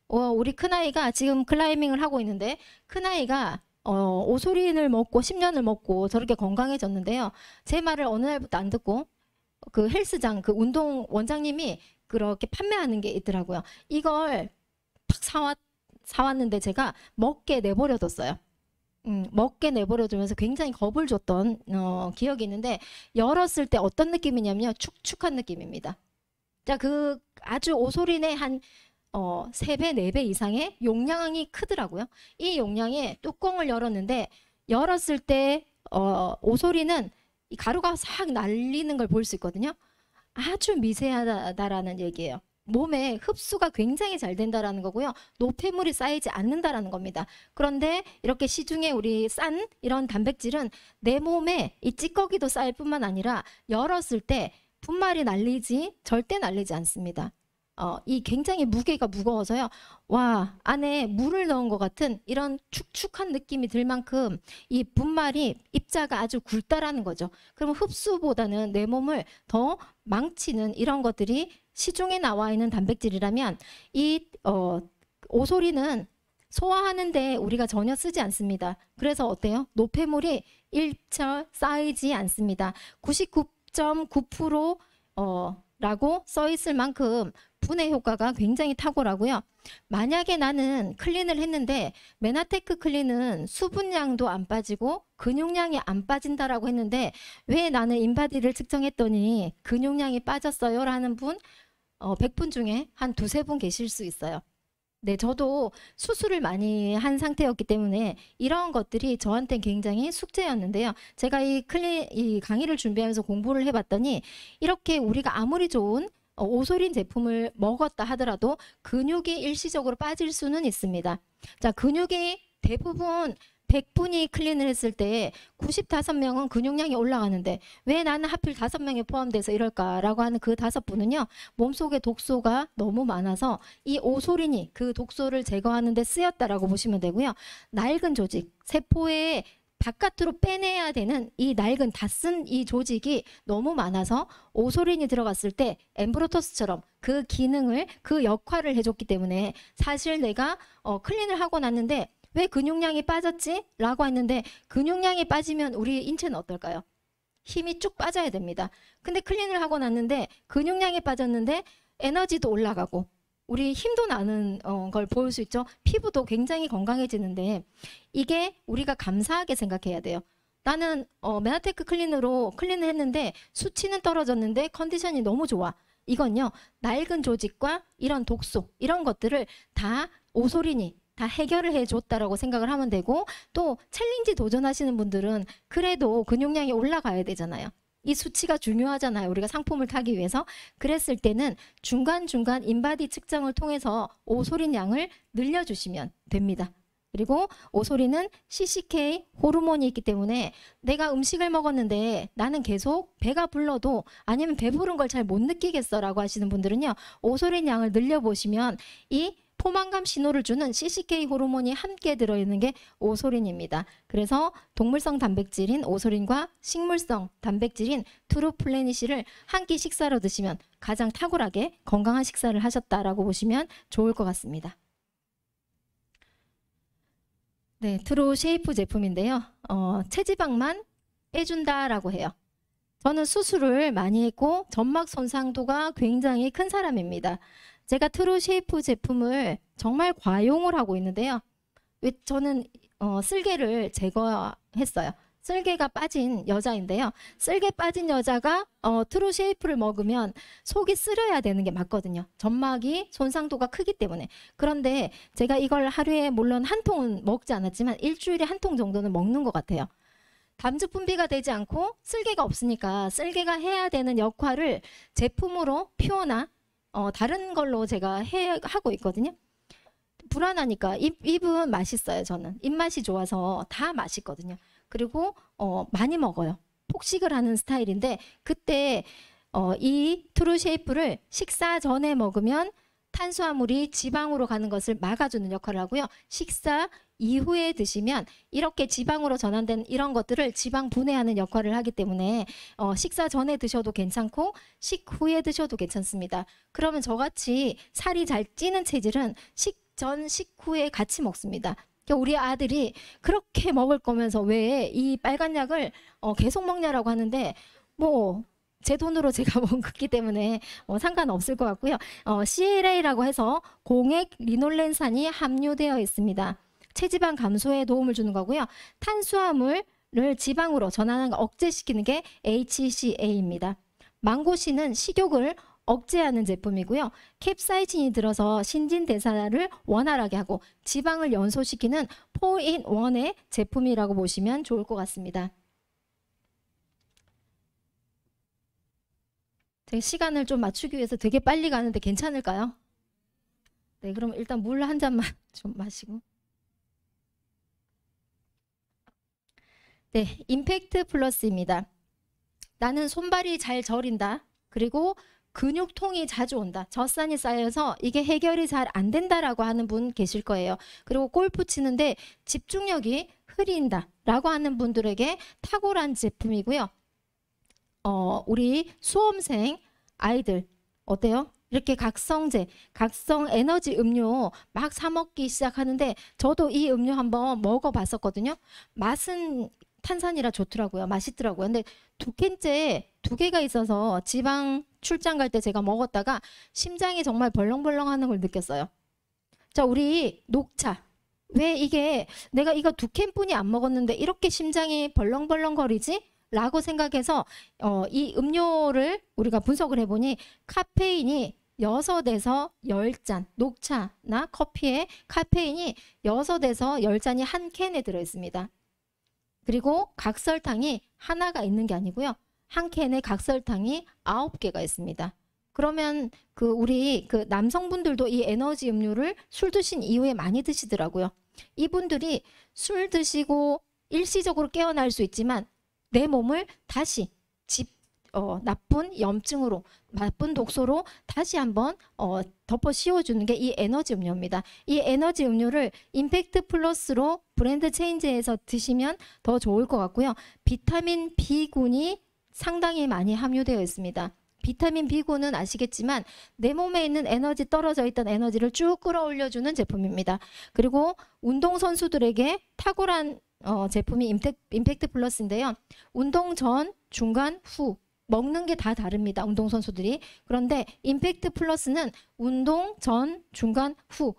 우리 큰아이가 지금 클라이밍을 하고 있는데 큰아이가 오소린을 먹고 10년을 먹고 저렇게 건강해졌는데요. 제 말을 어느 날부터 안 듣고 그 헬스장 그 운동 원장님이 그렇게 판매하는 게 있더라고요. 이걸 탁 사왔는데 제가 먹게 내버려뒀어요. 먹게 내버려두면서 굉장히 겁을 줬던 기억이 있는데 열었을 때 어떤 느낌이냐면요. 축축한 느낌입니다. 자, 그 아주 오소린의 한 3배, 4배 이상의 용량이 크더라고요. 이 용량에 뚜껑을 열었는데 열었을 때 오소린은 이 가루가 싹 날리는 걸 볼 수 있거든요. 아주 미세하다라는 얘기예요. 몸에 흡수가 굉장히 잘 된다라는 거고요. 노폐물이 쌓이지 않는다라는 겁니다. 그런데 이렇게 시중에 우리 싼 이런 단백질은 내 몸에 이 찌꺼기도 쌓일 뿐만 아니라 열었을 때 분말이 절대 날리지 않습니다. 이 굉장히 무게가 무거워서요. 와, 안에 물을 넣은 것 같은 이런 축축한 느낌이 들 만큼 이 분말이 입자가 아주 굵다라는 거죠. 그럼 흡수보다는 내 몸을 더 망치는 이런 것들이 시중에 나와 있는 단백질이라면 이 오소리는 소화하는데 우리가 전혀 쓰지 않습니다. 그래서 어때요? 노폐물이 일절 쌓이지 않습니다. 99.9% 라고 써 있을 만큼 분해 효과가 굉장히 탁월하고요. 만약에 나는 클린을 했는데 메나테크 클린은 수분량도 안 빠지고 근육량이 안 빠진다라고 했는데 왜 나는 인바디를 측정했더니 근육량이 빠졌어요? 라는 분 100분 중에 한 두세 분 계실 수 있어요. 네, 저도 수술을 많이 한 상태였기 때문에 이런 것들이 저한테 굉장히 숙제였는데요. 제가 이 강의를 준비하면서 공부를 해봤더니 이렇게 우리가 아무리 좋은 오소린 제품을 먹었다 하더라도 근육이 일시적으로 빠질 수는 있습니다. 자, 근육이 대부분 100분이 클린을 했을 때 95명은 근육량이 올라가는데 왜 나는 하필 5명에 포함돼서 이럴까라고 하는 그 5분은요. 몸속에 독소가 너무 많아서 이 오소린이 그 독소를 제거하는 데 쓰였다라고 보시면 되고요. 낡은 조직, 세포의 바깥으로 빼내야 되는 이 낡은 다 쓴 이 조직이 너무 많아서 오소린이 들어갔을 때 엠브로토스처럼 그 기능을 그 역할을 해줬기 때문에 사실 내가 클린을 하고 났는데 왜 근육량이 빠졌지? 라고 했는데 근육량이 빠지면 우리 인체는 어떨까요? 힘이 쭉 빠져야 됩니다. 근데 클린을 하고 났는데 근육량이 빠졌는데 에너지도 올라가고 우리 힘도 나는 걸 볼 수 있죠. 피부도 굉장히 건강해지는데 이게 우리가 감사하게 생각해야 돼요. 나는 메나테크 클린으로 클린을 했는데 수치는 떨어졌는데 컨디션이 너무 좋아. 이건요. 낡은 조직과 이런 독소 이런 것들을 다 오소린이 다 해결을 해줬다라고 생각을 하면 되고 또 챌린지 도전하시는 분들은 그래도 근육량이 올라가야 되잖아요. 이 수치가 중요하잖아요. 우리가 상품을 타기 위해서. 그랬을 때는 중간중간 인바디 측정을 통해서 오소린 양을 늘려주시면 됩니다. 그리고 오소린은 CCK 호르몬이 있기 때문에 내가 음식을 먹었는데 나는 계속 배가 불러도 아니면 배부른 걸 잘 못 느끼겠어 라고 하시는 분들은요. 오소린 양을 늘려보시면 이 포만감 신호를 주는 CCK 호르몬이 함께 들어있는 게 오소린입니다. 그래서 동물성 단백질인 오소린과 식물성 단백질인 트루플래닛을 한 끼 식사로 드시면 가장 탁월하게 건강한 식사를 하셨다라고 보시면 좋을 것 같습니다. 네, 트루 쉐이프 제품인데요. 체지방만 빼준다라고 해요. 저는 수술을 많이 했고 점막 손상도가 굉장히 큰 사람입니다. 제가 트루 쉐이프 제품을 정말 과용을 하고 있는데요. 저는 쓸개를 제거했어요. 쓸개가 빠진 여자인데요. 쓸개 빠진 여자가 트루 쉐이프를 먹으면 속이 쓰려야 되는 게 맞거든요. 점막이 손상도가 크기 때문에. 그런데 제가 이걸 하루에 물론 한 통은 먹지 않았지만 일주일에 한 통 정도는 먹는 것 같아요. 담즙 분비가 되지 않고 쓸개가 없으니까 쓸개가 해야 되는 역할을 제품으로 퓨어나 다른 걸로 제가 하고 있거든요. 불안하니까 잎은 맛있어요. 저는 입맛이 좋아서 다 맛있거든요. 그리고 많이 먹어요. 폭식을 하는 스타일인데 그때 이 트루 쉐이프를 식사 전에 먹으면 탄수화물이 지방으로 가는 것을 막아주는 역할을 하고요. 식사 이후에 드시면 이렇게 지방으로 전환된 이런 것들을 지방 분해하는 역할을 하기 때문에 식사 전에 드셔도 괜찮고 식후에 드셔도 괜찮습니다. 그러면 저같이 살이 잘 찌는 체질은 식전 식후에 같이 먹습니다. 우리 아들이 그렇게 먹을 거면서 왜 이 빨간 약을 계속 먹냐라고 하는데 뭐 제 돈으로 제가 먹었기 때문에 상관없을 것 같고요. CLA라고 해서 공액 리놀렌산이 함유되어 있습니다. 체지방 감소에 도움을 주는 거고요. 탄수화물을 지방으로 전환하는 억제시키는 게 HCA입니다. 망고씨는 식욕을 억제하는 제품이고요. 캡사이신이 들어서 신진대사를 원활하게 하고 지방을 연소시키는 4-in-1의 제품이라고 보시면 좋을 것 같습니다. 제가 시간을 좀 맞추기 위해서 되게 빨리 가는데 괜찮을까요? 네, 그럼 일단 물 한 잔만 좀 마시고. 네, 임팩트 플러스입니다. 나는 손발이 잘 저린다. 그리고 근육통이 자주 온다. 젖산이 쌓여서 이게 해결이 잘 안 된다라고 하는 분 계실 거예요. 그리고 골프 치는데 집중력이 흐린다 라고 하는 분들에게 탁월한 제품이고요. 우리 수험생 아이들 어때요? 이렇게 각성제, 각성 에너지 음료 막 사 먹기 시작하는데 저도 이 음료 한번 먹어봤었거든요. 맛은 탄산이라 좋더라고요. 맛있더라고요. 근데 두 캔째 두 개가 있어서 지방 출장 갈 때 제가 먹었다가 심장이 정말 벌렁벌렁 하는 걸 느꼈어요. 자, 우리 녹차. 왜 이게 내가 이거 두 캔뿐이 안 먹었는데 이렇게 심장이 벌렁벌렁 거리지? 라고 생각해서 이 음료를 우리가 분석을 해보니 카페인이 6에서 10잔, 녹차나 커피에 카페인이 6에서 10잔이 한 캔에 들어있습니다. 그리고 각설탕이 하나가 있는 게 아니고요. 한 캔에 각설탕이 9개가 있습니다. 그러면 우리 남성분들도 이 에너지 음료를 술 드신 이후에 많이 드시더라고요. 이분들이 술 드시고 일시적으로 깨어날 수 있지만 내 몸을 다시 나쁜 염증으로, 나쁜 독소로 다시 한번 덮어 씌워주는 게 이 에너지 음료입니다. 이 에너지 음료를 임팩트 플러스로 브랜드 체인지해서 드시면 더 좋을 것 같고요. 비타민 B군이 상당히 많이 함유되어 있습니다. 비타민 B군은 아시겠지만 내 몸에 있는 에너지, 떨어져 있던 에너지를 쭉 끌어올려주는 제품입니다. 그리고 운동선수들에게 탁월한 제품이 임팩트 플러스인데요. 운동 전, 중간, 후 먹는 게 다 다릅니다. 운동선수들이. 그런데 임팩트 플러스는 운동 전, 중간, 후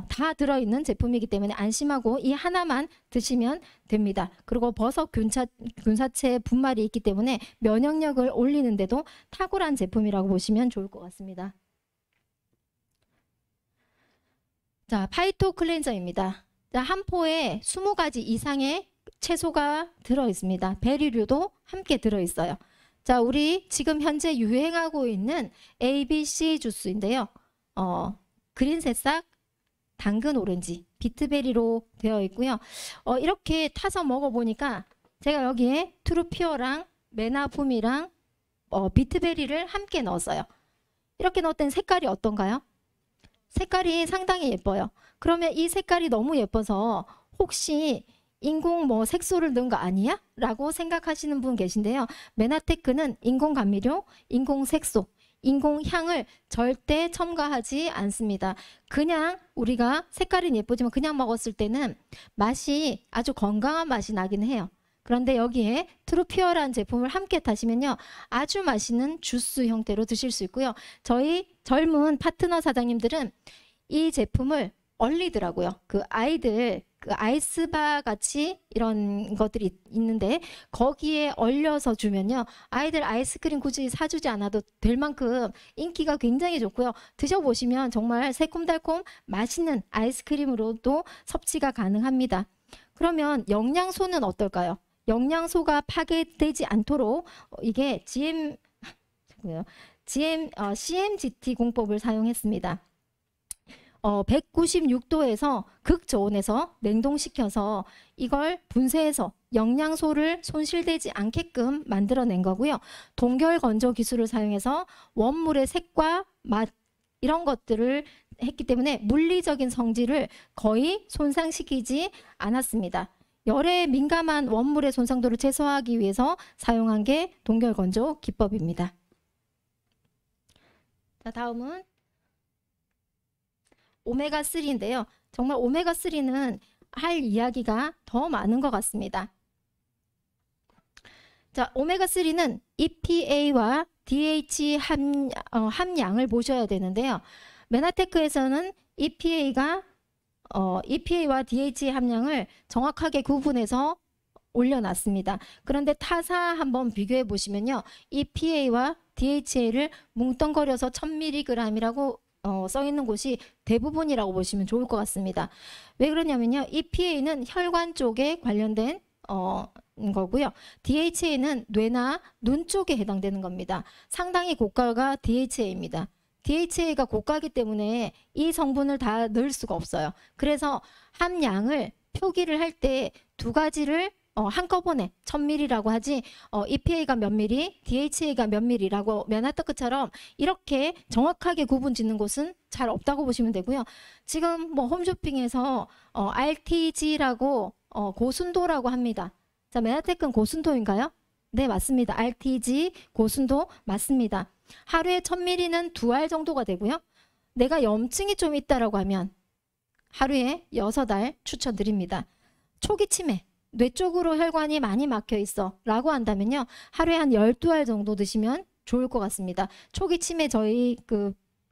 다 들어있는 제품이기 때문에 안심하고 이 하나만 드시면 됩니다. 그리고 버섯 균사체 분말이 있기 때문에 면역력을 올리는 데도 탁월한 제품이라고 보시면 좋을 것 같습니다. 자, 파이토 클렌저입니다. 자, 한 포에 20가지 이상의 채소가 들어있습니다. 베리류도 함께 들어있어요. 자, 우리 지금 현재 유행하고 있는 ABC 주스인데요. 그린 새싹, 당근 오렌지, 비트베리로 되어 있고요. 이렇게 타서 먹어보니까 제가 여기에 트루피어랑 메나품이랑 비트베리를 함께 넣었어요. 이렇게 넣을 땐 색깔이 어떤가요? 색깔이 상당히 예뻐요. 그러면 이 색깔이 너무 예뻐서 혹시 인공 색소를 넣은 거 아니야? 라고 생각하시는 분 계신데요. 메나테크는 인공 감미료, 인공 색소, 인공 향을 절대 첨가하지 않습니다. 그냥 우리가 색깔은 예쁘지만 그냥 먹었을 때는 맛이 아주 건강한 맛이 나긴 해요. 그런데 여기에 트루피어라는 제품을 함께 타시면요. 아주 맛있는 주스 형태로 드실 수 있고요. 저희 젊은 파트너 사장님들은 이 제품을 얼리더라고요. 아이들 아이스바 같이 이런 것들이 있는데 거기에 얼려서 주면요. 아이들 아이스크림 굳이 사주지 않아도 될 만큼 인기가 굉장히 좋고요. 드셔보시면 정말 새콤달콤 맛있는 아이스크림으로도 섭취가 가능합니다. 그러면 영양소는 어떨까요? 영양소가 파괴되지 않도록 이게 CMGT 공법을 사용했습니다. 196도에서 극저온에서 냉동시켜서 이걸 분쇄해서 영양소를 손실되지 않게끔 만들어낸 거고요. 동결 건조 기술을 사용해서 원물의 색과 맛 이런 것들을 했기 때문에 물리적인 성질을 거의 손상시키지 않았습니다. 열에 민감한 원물의 손상도를 최소화하기 위해서 사용한 게 동결 건조 기법입니다. 자, 다음은 오메가3인데요. 정말 오메가3는 할 이야기가 더 많은 것 같습니다. 자, 오메가3는 EPA와 DHA 함량을 보셔야 되는데요. 메나테크에서는 EPA와 DHA 함량을 정확하게 구분해서 올려놨습니다. 그런데 타사 한번 비교해 보시면요. EPA와 DHA를 뭉뚱거려서 1000mg이라고 써 있는 곳이 대부분이라고 보시면 좋을 것 같습니다. 왜 그러냐면요. EPA는 혈관 쪽에 관련된 거고요. DHA는 뇌나 눈 쪽에 해당되는 겁니다. 상당히 고가가 DHA입니다. DHA가 고가이기 때문에 이 성분을 다 넣을 수가 없어요. 그래서 함량을 표기를 할 때 두 가지를 한꺼번에 1000ml라고 하지 EPA가 몇 ml, DHA가 몇 ml라고 맨하터크처럼 이렇게 정확하게 구분 짓는 곳은 잘 없다고 보시면 되고요. 지금 뭐 홈쇼핑에서 RTG라고 고순도라고 합니다. 자, 맨하테크는 고순도인가요? 네, 맞습니다. RTG 고순도 맞습니다. 하루에 1000ml는 2알 정도가 되고요. 내가 염증이 좀 있다라고 하면 하루에 6알 추천드립니다. 초기 치매, 뇌 쪽으로 혈관이 많이 막혀 있어 라고 한다면요, 하루에 한 12알 정도 드시면 좋을 것 같습니다. 초기 치매, 저희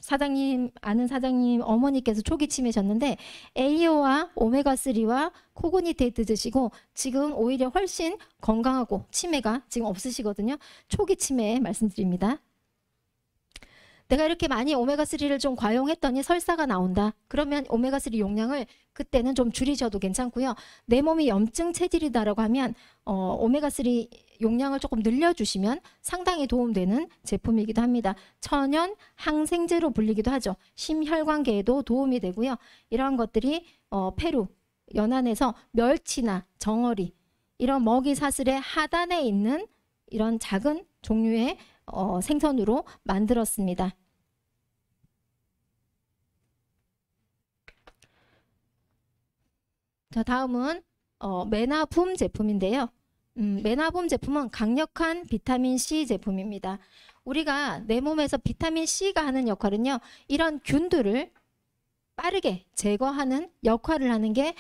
사장님, 아는 사장님 어머니께서 초기 치매셨는데 AO와 오메가3와 코그니테이트 드시고 지금 오히려 훨씬 건강하고 치매가 지금 없으시거든요. 초기 치매 말씀드립니다. 내가 이렇게 많이 오메가3를 좀 과용했더니 설사가 나온다. 그러면 오메가3 용량을 그때는 좀 줄이셔도 괜찮고요. 내 몸이 염증 체질이다라고 하면 오메가3 용량을 조금 늘려주시면 상당히 도움되는 제품이기도 합니다. 천연 항생제로 불리기도 하죠. 심혈관계에도 도움이 되고요. 이러한 것들이 페루, 연안에서 멸치나 정어리, 이런 먹이 사슬의 하단에 있는 이런 작은 종류의 생선으로 만들었습니다. 자, 다음은 메나붐 제품인데요. 메나붐 제품은 강력한 비타민C 제품입니다. 우리가 내 몸에서 비타민C가 하는 역할은요, 이런 균들을 빠르게 제거하는 역할을 하는 게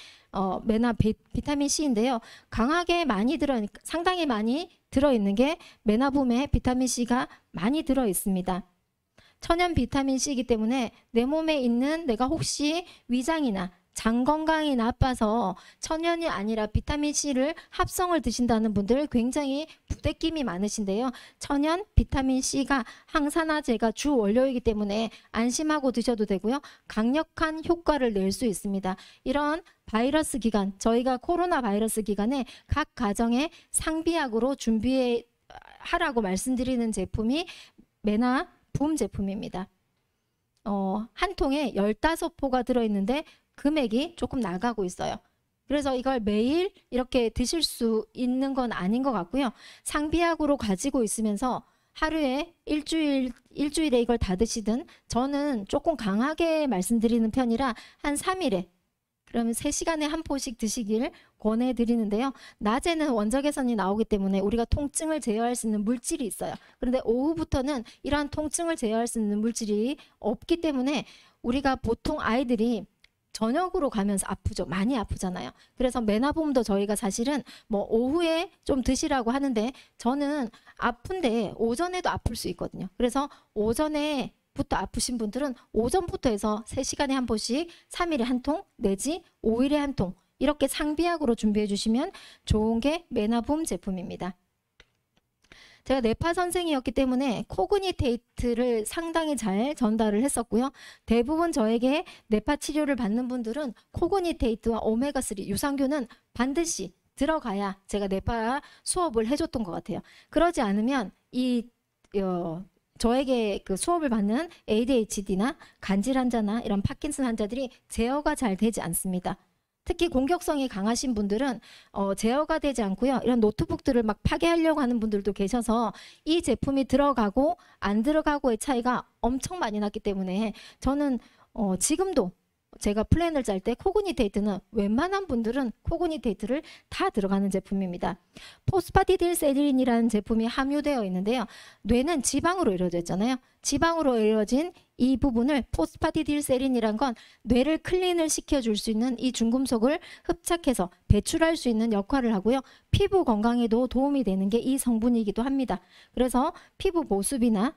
비타민C인데요. 강하게 많이 상당히 많이 들어있는 게 메나붐에 비타민C가 많이 들어있습니다. 천연 비타민C이기 때문에 내 몸에 있는, 내가 혹시 위장이나 장 건강이 나빠서 천연이 아니라 비타민C를 합성을 드신다는 분들 굉장히 부대낌이 많으신데요. 천연 비타민C가 항산화제가 주 원료이기 때문에 안심하고 드셔도 되고요. 강력한 효과를 낼 수 있습니다. 이런 바이러스 기간, 저희가 코로나 바이러스 기간에 각 가정에 상비약으로 준비하라고 말씀드리는 제품이 메나붐 제품입니다. 한 통에 15포가 들어있는데 금액이 조금 나가고 있어요. 그래서 이걸 매일 이렇게 드실 수 있는 건 아닌 것 같고요. 상비약으로 가지고 있으면서 하루에 일주일에 이걸 다 드시든, 저는 조금 강하게 말씀드리는 편이라 한 3일에, 그러면 3시간에 한 포씩 드시길 권해드리는데요. 낮에는 원자개선이 나오기 때문에 우리가 통증을 제어할 수 있는 물질이 있어요. 그런데 오후부터는 이러한 통증을 제어할 수 있는 물질이 없기 때문에 우리가 보통 아이들이 저녁으로 가면서 아프죠. 많이 아프잖아요. 그래서 메나붐도 저희가 사실은 뭐 오후에 좀 드시라고 하는데, 저는 아픈데 오전에도 아플 수 있거든요. 그래서 오전에부터 아프신 분들은 오전부터 해서 3시간에 한 번씩 3일에 한 통 내지 5일에 한 통 이렇게 상비약으로 준비해 주시면 좋은 게 메나붐 제품입니다. 제가 뇌파 선생이었기 때문에 코그니테이트를 상당히 잘 전달을 했었고요. 대부분 저에게 뇌파 치료를 받는 분들은 코그니테이트와 오메가3 유산균은 반드시 들어가야 제가 뇌파 수업을 해줬던 것 같아요. 그러지 않으면 저에게 수업을 받는 ADHD나 간질 환자나 이런 파킨슨 환자들이 제어가 잘 되지 않습니다. 특히 공격성이 강하신 분들은 제어가 되지 않고요. 이런 노트북들을 막 파괴하려고 하는 분들도 계셔서 이 제품이 들어가고 안 들어가고의 차이가 엄청 많이 났기 때문에 저는 지금도 제가 플랜을 짤 때 코그니테이트는 웬만한 분들은 코그니테이트를 다 들어가는 제품입니다. 포스파티딜세린이라는 제품이 함유되어 있는데요. 뇌는 지방으로 이루어져 있잖아요. 지방으로 이루어진 이 부분을 포스파티딜세린이란 건 뇌를 클린을 시켜줄 수 있는 이 중금속을 흡착해서 배출할 수 있는 역할을 하고요. 피부 건강에도 도움이 되는 게 이 성분이기도 합니다. 그래서 피부 보습이나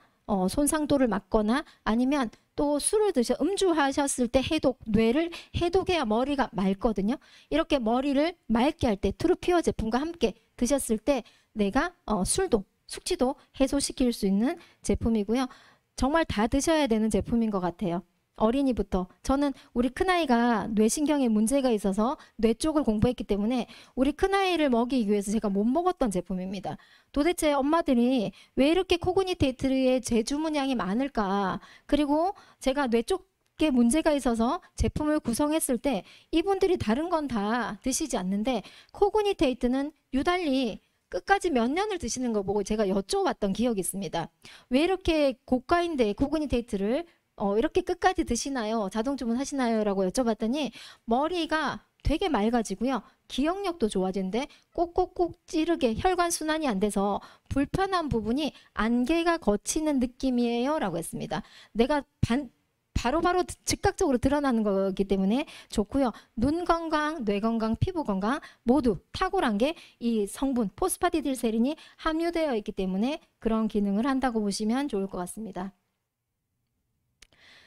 손상도를 막거나 아니면 또 술을 음주하셨을 때 뇌를 해독해야 머리가 맑거든요. 이렇게 머리를 맑게 할 때 트루피어 제품과 함께 드셨을 때 내가 숙취도 해소시킬 수 있는 제품이고요. 정말 다 드셔야 되는 제품인 것 같아요. 어린이부터. 저는 우리 큰아이가 뇌신경에 문제가 있어서 뇌 쪽을 공부했기 때문에 우리 큰아이를 먹이기 위해서 제가 못 먹었던 제품입니다. 도대체 엄마들이 왜 이렇게 코그니테이트의 재주문량이 많을까? 그리고 제가 뇌 쪽에 문제가 있어서 제품을 구성했을 때 이분들이 다른 건 다 드시지 않는데 코그니테이트는 유달리 끝까지 몇 년을 드시는 거 보고 제가 여쭤봤던 기억이 있습니다. 왜 이렇게 고가인데 고근이 데이트를 이렇게 끝까지 드시나요? 자동 주문하시나요? 라고 여쭤봤더니 머리가 되게 맑아지고요. 기억력도 좋아지는데 꼭꼭꼭 찌르게 혈관 순환이 안 돼서 불편한 부분이 안개가 거치는 느낌이에요. 라고 했습니다. 내가 바로바로 즉각적으로 드러나는 거기 때문에 좋고요. 눈 건강, 뇌 건강, 피부 건강 모두 탁월한 게 이 성분 포스파디딜세린이 함유되어 있기 때문에 그런 기능을 한다고 보시면 좋을 것 같습니다.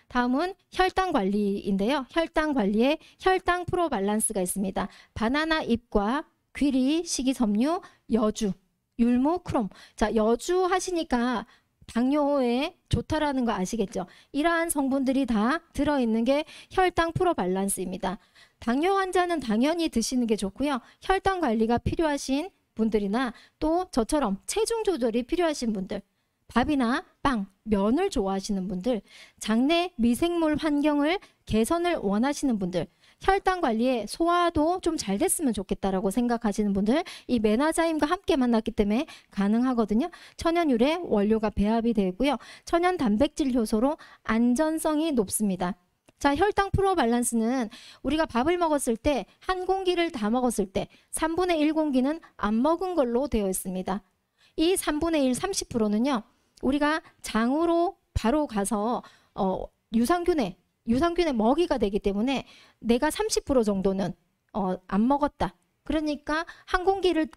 다음은 혈당 관리인데요. 혈당 관리에 혈당 프로 밸런스가 있습니다. 바나나 잎과 귀리, 식이섬유, 여주, 율무, 크롬. 자, 여주 하시니까 당뇨에 좋다라는 거 아시겠죠? 이러한 성분들이 다 들어있는 게 혈당 프로 밸런스입니다. 당뇨 환자는 당연히 드시는 게 좋고요. 혈당 관리가 필요하신 분들이나 또 저처럼 체중 조절이 필요하신 분들, 밥이나 빵, 면을 좋아하시는 분들, 장내 미생물 환경을 개선을 원하시는 분들, 혈당 관리에 소화도 좀 잘 됐으면 좋겠다라고 생각하시는 분들, 이 메나자임과 함께 만났기 때문에 가능하거든요. 천연유래 원료가 배합이 되고요. 천연 단백질 효소로 안전성이 높습니다. 자, 혈당 프로 밸런스는 우리가 밥을 먹었을 때 한 공기를 다 먹었을 때 3분의 1 공기는 안 먹은 걸로 되어 있습니다. 이 3분의 1, 30%는요. 우리가 장으로 바로 가서 유산균의 먹이가 되기 때문에 내가 30% 정도는 안 먹었다. 그러니까 한 공기를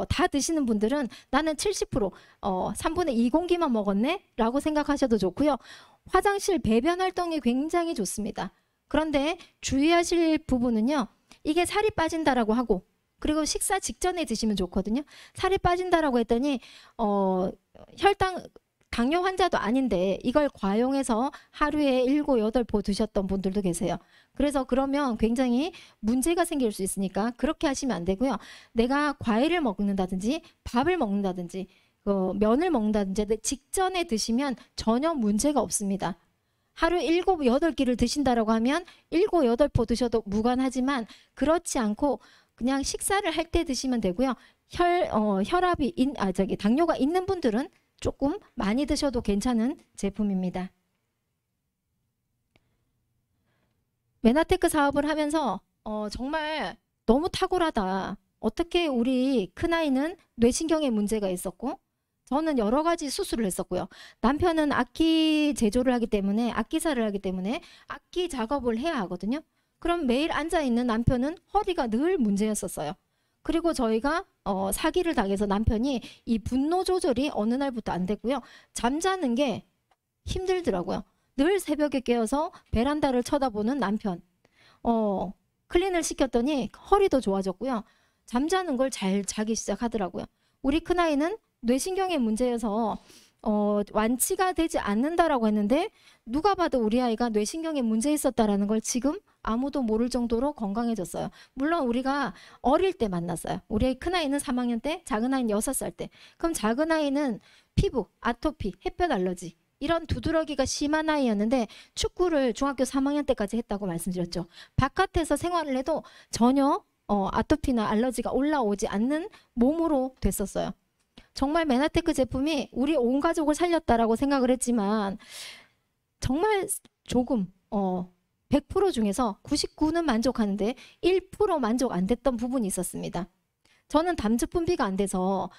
다 드시는 분들은 나는 70% 3분의 2 공기만 먹었네 라고 생각하셔도 좋고요. 화장실 배변 활동이 굉장히 좋습니다. 그런데 주의하실 부분은요. 이게 살이 빠진다라고 하고 그리고 식사 직전에 드시면 좋거든요. 살이 빠진다라고 했더니 당뇨 환자도 아닌데 이걸 과용해서 하루에 7, 8포 드셨던 분들도 계세요. 그래서 그러면 굉장히 문제가 생길 수 있으니까 그렇게 하시면 안 되고요. 내가 과일을 먹는다든지 밥을 먹는다든지 면을 먹는다든지 직전에 드시면 전혀 문제가 없습니다. 하루 7, 8끼를 드신다라고 하면 7, 8포 드셔도 무관하지만 그렇지 않고 그냥 식사를 할 때 드시면 되고요. 당뇨가 있는 분들은 조금 많이 드셔도 괜찮은 제품입니다. 메나테크 사업을 하면서 정말 너무 탁월하다. 어떻게 우리 큰아이는 뇌신경에 문제가 있었고 저는 여러 가지 수술을 했었고요. 남편은 악기 제조를 하기 때문에 악기사를 하기 때문에 악기 작업을 해야 하거든요. 그럼 매일 앉아있는 남편은 허리가 늘 문제였었어요. 그리고 저희가 사기를 당해서 남편이 이 분노 조절이 어느 날부터 안 됐고요. 잠자는 게 힘들더라고요. 늘 새벽에 깨어서 베란다를 쳐다보는 남편. 클린을 시켰더니 허리도 좋아졌고요. 잠자는 걸 잘 자기 시작하더라고요. 우리 큰아이는 뇌신경의 문제여서 완치가 되지 않는다라고 했는데 누가 봐도 우리 아이가 뇌신경에 문제 있었다라는 걸 지금 아무도 모를 정도로 건강해졌어요. 물론 우리가 어릴 때 만났어요. 우리 큰아이는 3학년 때, 작은아이는 6살 때. 그럼 작은아이는 피부, 아토피, 햇볕 알러지 이런 두드러기가 심한 아이였는데 축구를 중학교 3학년 때까지 했다고 말씀드렸죠. 바깥에서 생활을 해도 전혀 아토피나 알러지가 올라오지 않는 몸으로 됐었어요. 정말 메나테크 제품이 우리 온 가족을 살렸다라고 생각을 했지만 정말 조금 100% 중에서 99는 만족하는데 1% 만족 안 됐던 부분이 있었습니다. 저는 담즙 분비가 안 돼서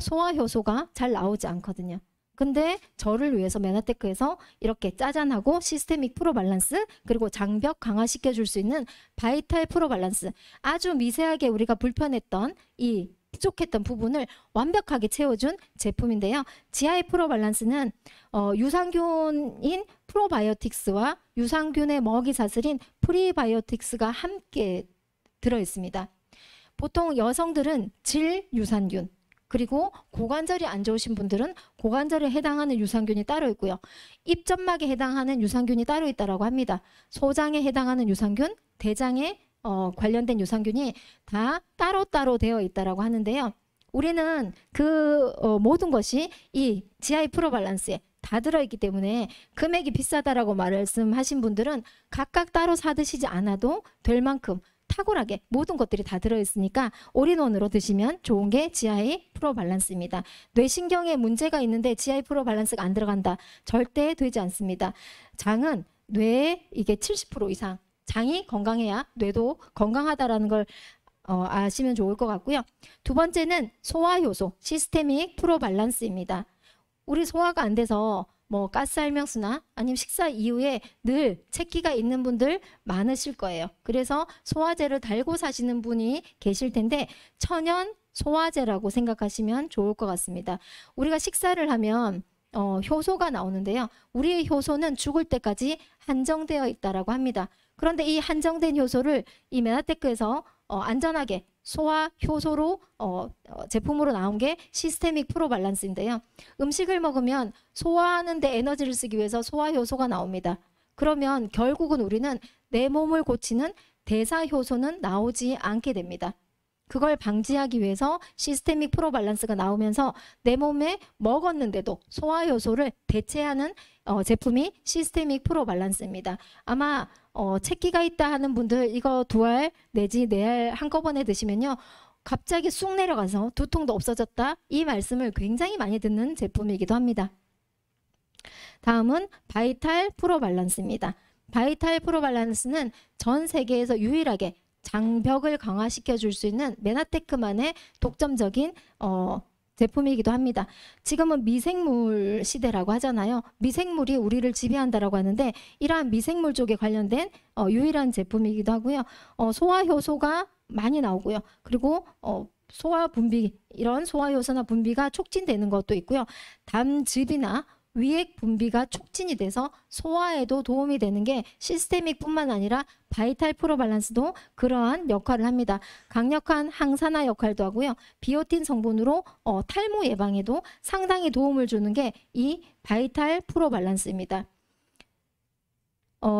소화 효소가 잘 나오지 않거든요. 근데 저를 위해서 메나테크에서 이렇게 짜잔하고 시스테믹 프로 밸런스 그리고 장벽 강화시켜 줄 수 있는 바이탈 프로 밸런스 아주 미세하게 우리가 불편했던 이 부족했던 부분을 완벽하게 채워준 제품인데요. GI 프로 밸런스는 유산균인 프로바이오틱스와 유산균의 먹이 사슬인 프리바이오틱스가 함께 들어있습니다. 보통 여성들은 질 유산균 그리고 고관절이 안 좋으신 분들은 고관절에 해당하는 유산균이 따로 있고요. 입점막에 해당하는 유산균이 따로 있다고 합니다. 소장에 해당하는 유산균, 대장에 관련된 유산균이 다 따로따로 되어 있다고 하는데요. 우리는 그 모든 것이 이 GI 프로 밸런스에 다 들어있기 때문에 금액이 비싸다라고 말씀하신 분들은 각각 따로 사 드시지 않아도 될 만큼 탁월하게 모든 것들이 다 들어있으니까 올인원으로 드시면 좋은 게 GI 프로 밸런스입니다. 뇌신경에 문제가 있는데 GI 프로 밸런스가 안 들어간다. 절대 되지 않습니다. 장은 뇌의 이게 70% 이상, 장이 건강해야 뇌도 건강하다라는 걸 아시면 좋을 것 같고요. 두 번째는 소화효소, 시스테믹 프로 밸런스입니다. 우리 소화가 안 돼서 뭐 가스알명수나 아니면 식사 이후에 늘 체기가 있는 분들 많으실 거예요. 그래서 소화제를 달고 사시는 분이 계실 텐데 천연 소화제라고 생각하시면 좋을 것 같습니다. 우리가 식사를 하면 효소가 나오는데요. 우리의 효소는 죽을 때까지 한정되어 있다라고 합니다. 그런데 이 한정된 효소를 이 메나테크에서 안전하게 소화 효소로 제품으로 나온 게 시스테믹 프로 밸런스인데요. 음식을 먹으면 소화하는 데 에너지를 쓰기 위해서 소화 효소가 나옵니다. 그러면 결국은 우리는 내 몸을 고치는 대사 효소는 나오지 않게 됩니다. 그걸 방지하기 위해서 시스테믹 프로 밸런스가 나오면서 내 몸에 먹었는데도 소화 효소를 대체하는 제품이 시스테믹 프로 밸런스입니다. 아마 체기가 있다 하는 분들 이거 2알 내지 4알 한꺼번에 드시면요. 갑자기 쑥 내려가서 두통도 없어졌다. 이 말씀을 굉장히 많이 듣는 제품이기도 합니다. 다음은 바이탈 프로 밸런스입니다. 바이탈 프로 밸런스는 전 세계에서 유일하게 장벽을 강화시켜 줄 수 있는 메나테크만의 독점적인 제품이기도 합니다. 지금은 미생물 시대라고 하잖아요. 미생물이 우리를 지배한다라고 하는데 이러한 미생물 쪽에 관련된 유일한 제품이기도 하고요. 소화 효소가 많이 나오고요. 그리고 소화 분비, 이런 소화 효소나 분비가 촉진되는 것도 있고요. 담즙이나 위액 분비가 촉진이 돼서 소화에도 도움이 되는 게 시스테믹뿐만 아니라 바이탈 프로 밸런스도 그러한 역할을 합니다. 강력한 항산화 역할도 하고요. 비오틴 성분으로 탈모 예방에도 상당히 도움을 주는 게 이 바이탈 프로 밸런스입니다.